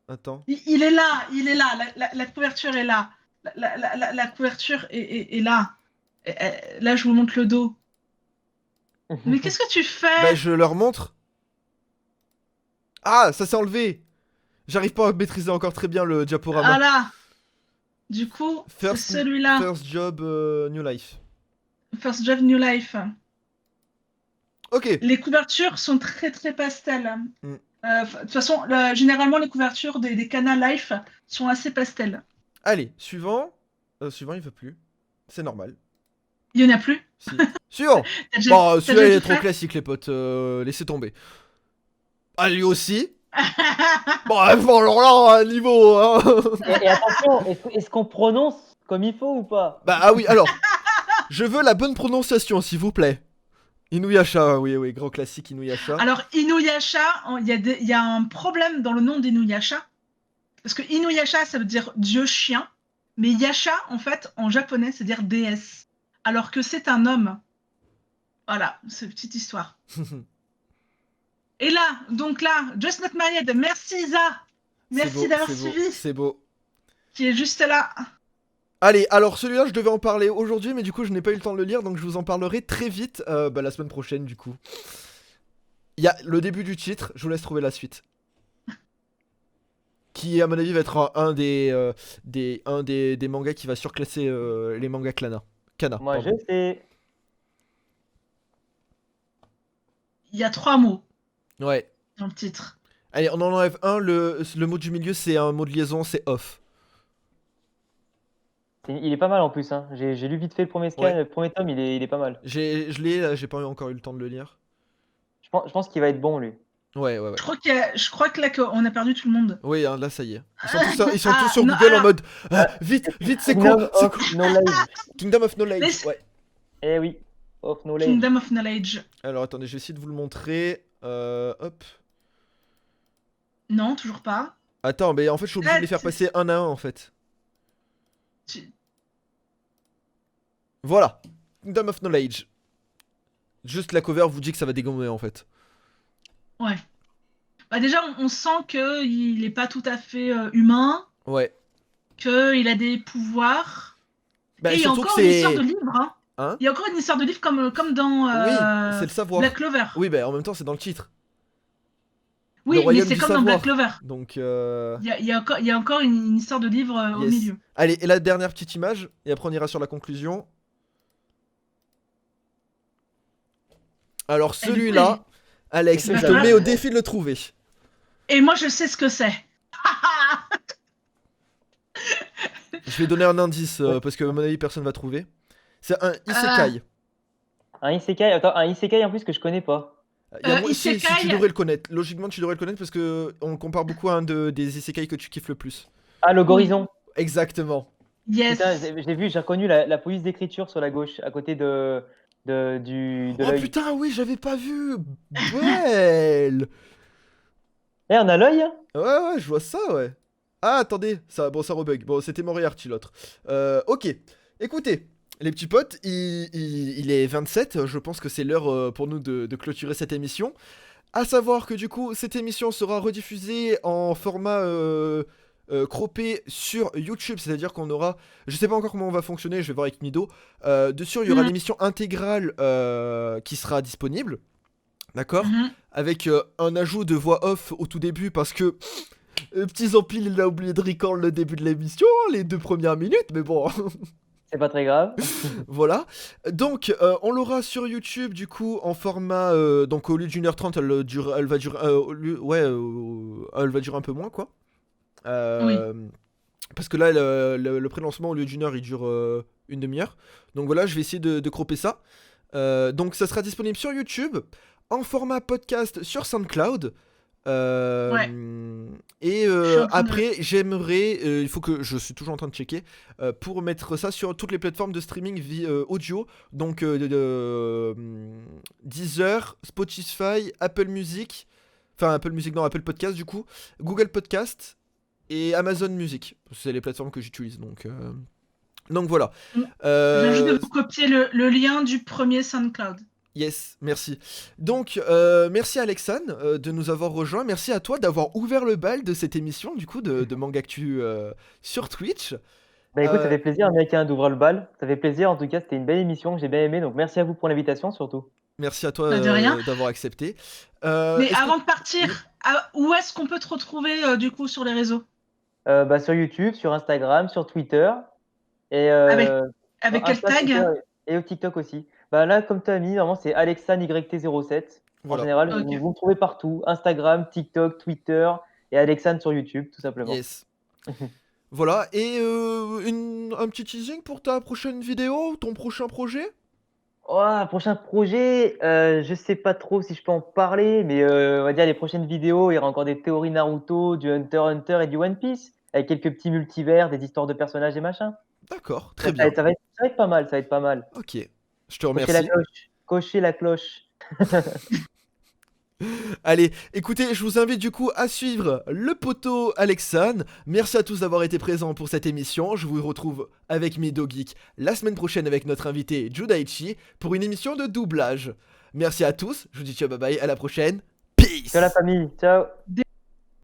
Attends. Il est là, il est là, la couverture est là. La couverture est là. Là, je vous montre le dos. Mais qu'est-ce que tu Bah, fais? je leur montre. Ah, ça s'est enlevé. J'arrive pas à maîtriser encore très bien le Ah diaporama. là, du coup, c'est First, celui-là. first job, New Life. First Job New Life. Ok. Les couvertures sont très très pastel. Mm. De toute façon, généralement, les couvertures des Cana Life sont assez pastel. Allez, suivant. Suivant, il veut plus. C'est normal. Il n'y en a plus? Si. Suivant. T'as déjà, Bon, t'as celui-là il déjà est tout trop fait? classique, les potes. Laissez tomber. Ah, lui aussi. Bon, alors là, niveau, hein. Et attention, est-ce qu'on prononce comme il faut ou pas? Bah, ah oui, alors. Je veux la bonne prononciation, s'il vous plaît. Inuyasha, oui, oui, grand classique Inuyasha. Alors, Inuyasha, il y a un problème dans le nom d'Inuyasha. Parce que Inuyasha, ça veut dire Dieu chien. Mais Yasha, en fait, en japonais, c'est dire déesse. Alors que c'est un homme. Voilà, c'est une petite histoire. Et là, donc là, Just Not Married, merci Isa. C'est Merci beau, d'avoir c'est beau, suivi. c'est beau. Qui est juste là. Allez, alors celui-là, je devais en parler aujourd'hui, mais du coup, je n'ai pas eu le temps de le lire, donc je vous en parlerai très vite, bah, la semaine prochaine, du coup. Il y a le début du titre, je vous laisse trouver la suite. Qui, à mon avis, va être un des mangas qui va surclasser les mangas Kana, Moi je pardon. sais. Il y a 3 mots Ouais. dans le titre. Allez, on en enlève un, le mot du milieu, c'est un mot de liaison, c'est off. Il est pas mal en plus, hein. J'ai lu vite fait le premier scan, Ouais. le premier tome, il est pas mal. Je l'ai, là, j'ai pas encore eu le temps de le lire. Je pense qu'il va être bon lui. Ouais, ouais, ouais. Je crois que là, on a perdu tout le monde. Oui, hein, là, ça y est. Ils sont tous Ah, sur non, Google en alors, mode vite, vite, c'est Kingdom quoi? C'est of quoi? Knowledge. Kingdom of Knowledge, laisse- ouais. Eh oui, of Knowledge. Kingdom of Knowledge. Alors attendez, je vais essayer de vous le montrer. Hop. Non, toujours pas. Attends, mais en fait, je suis obligé de les faire tu- passer un à un en fait. tu- Voilà. Kingdom of Knowledge. Juste la cover vous dit que ça va dégommer en fait. Ouais. Bah déjà, on sent qu'il n'est pas tout à fait humain, Ouais. qu'il a des pouvoirs. Bah, Et il y a surtout que encore une histoire de c'est. livre. Hein. Hein? Il y a encore une histoire de livre comme dans Oui, c'est le savoir. Black Clover. Oui, bah en même temps, c'est dans le titre. Le Oui, mais royaume c'est du comme dans Black savoir. Clover. Donc, Il y a encore une histoire de livre au yes. milieu. Allez, et la dernière petite image, et après on ira sur la conclusion. Alors, Et du coup, celui-là, Alex, il je va te falloir- mets au défi de le trouver. Et moi, je sais ce que c'est. Je vais donner un indice, parce que à mon avis, personne va trouver. C'est un isekai. Un isekai, attends, un isekai en plus que je connais pas. Si, Isekai. tu devrais le connaître. Logiquement, tu devrais le connaître parce que on le compare beaucoup à un des isekai que tu kiffes le plus. Ah, l'Horizon. Exactement. Yes. Putain, j'ai vu, j'ai reconnu la police d'écriture sur la gauche, à côté de Oh l'œil. putain, oui, j'avais pas vu. Belle. Eh, on a l'œil, hein? Ouais, ouais, je vois ça, ouais. Ah, attendez, ça rebug. Bon, c'était Moriarty l'autre. Ok. Écoutez, les petits potes, il est 27. Je pense que c'est l'heure pour nous de clôturer cette émission. À savoir que du coup, cette émission sera rediffusée en format croppé sur YouTube. C'est-à-dire qu'on aura. Je sais pas encore comment on va fonctionner, je vais voir avec Mido. Dessus, il y aura Mhm. l'émission intégrale qui sera disponible. D'accord? Mhm. Avec un ajout de voix off au tout début parce que Petit Zampil, il a oublié de record le début de l'émission, les 2 premières minutes, mais bon, C'est pas très grave. voilà. Donc, on l'aura sur YouTube, du coup, en format. Donc, au lieu d'1h30, elle va durer. Elle va durer un peu moins, quoi. Oui. Euh, Parce que là, le pré-lancement, au lieu d'1 heure, il dure une demi-heure. Donc, voilà, je vais essayer de cropper ça. Donc, ça sera disponible sur YouTube, en format podcast sur SoundCloud. Ouais. Et Je suis en train de. après, j'aimerais, il faut que je suis toujours en train de checker, pour mettre ça sur toutes les plateformes de streaming audio, donc Deezer, Spotify, Apple Music, enfin Apple Music, non, Apple Podcast du coup, Google Podcast et Amazon Music. C'est les plateformes que j'utilise, donc voilà. Je viens juste de Euh, vous copier le lien du premier SoundCloud. Yes, merci. Donc, merci Alexane de nous avoir rejoints. Merci à toi d'avoir ouvert le bal de cette émission, du coup, de Mangactu sur Twitch. Bah écoute, ça Euh, fait plaisir, américain, d'ouvrir le bal. Ça fait plaisir, en tout cas, c'était une belle émission que j'ai bien aimé. Donc merci à vous pour l'invitation, surtout. Merci à toi Bah, de rien. d'avoir accepté. Mais Est-ce que... avant de Oui, partir, où est-ce qu'on peut te retrouver du coup sur les réseaux? Bah, sur YouTube, sur Instagram, sur Twitter, et Avec, avec quel Insta, Twitter tag? et au TikTok aussi. Bah là, comme tu as mis, normalement, c'est AlexandreYT07. En voilà. général, Ok. vous me trouvez partout. Instagram, TikTok, Twitter et Alexandre sur YouTube, tout simplement. Yes. Voilà. Et un petit teasing pour ta prochaine vidéo, ton prochain projet? Oh, prochain projet, je sais pas trop si je peux en parler, mais on va dire les prochaines vidéos, il y aura encore des théories Naruto, du Hunter x Hunter et du One Piece, avec quelques petits multivers, des histoires de personnages et machin. D'accord, très Ça va bien. être, ça va être- ça va être pas mal, ça va être pas mal. Ok. Je te Cochez la remercie. cloche, cochez la cloche. Allez, écoutez, je vous invite du coup à suivre le poteau Alexane. Merci à tous d'avoir été présents pour cette émission. Je vous retrouve avec mes Geek la semaine prochaine avec notre invité Judaichi pour une émission de doublage. Merci à tous, je vous dis ciao bye bye, à la prochaine. Ciao la Peace. famille, ciao.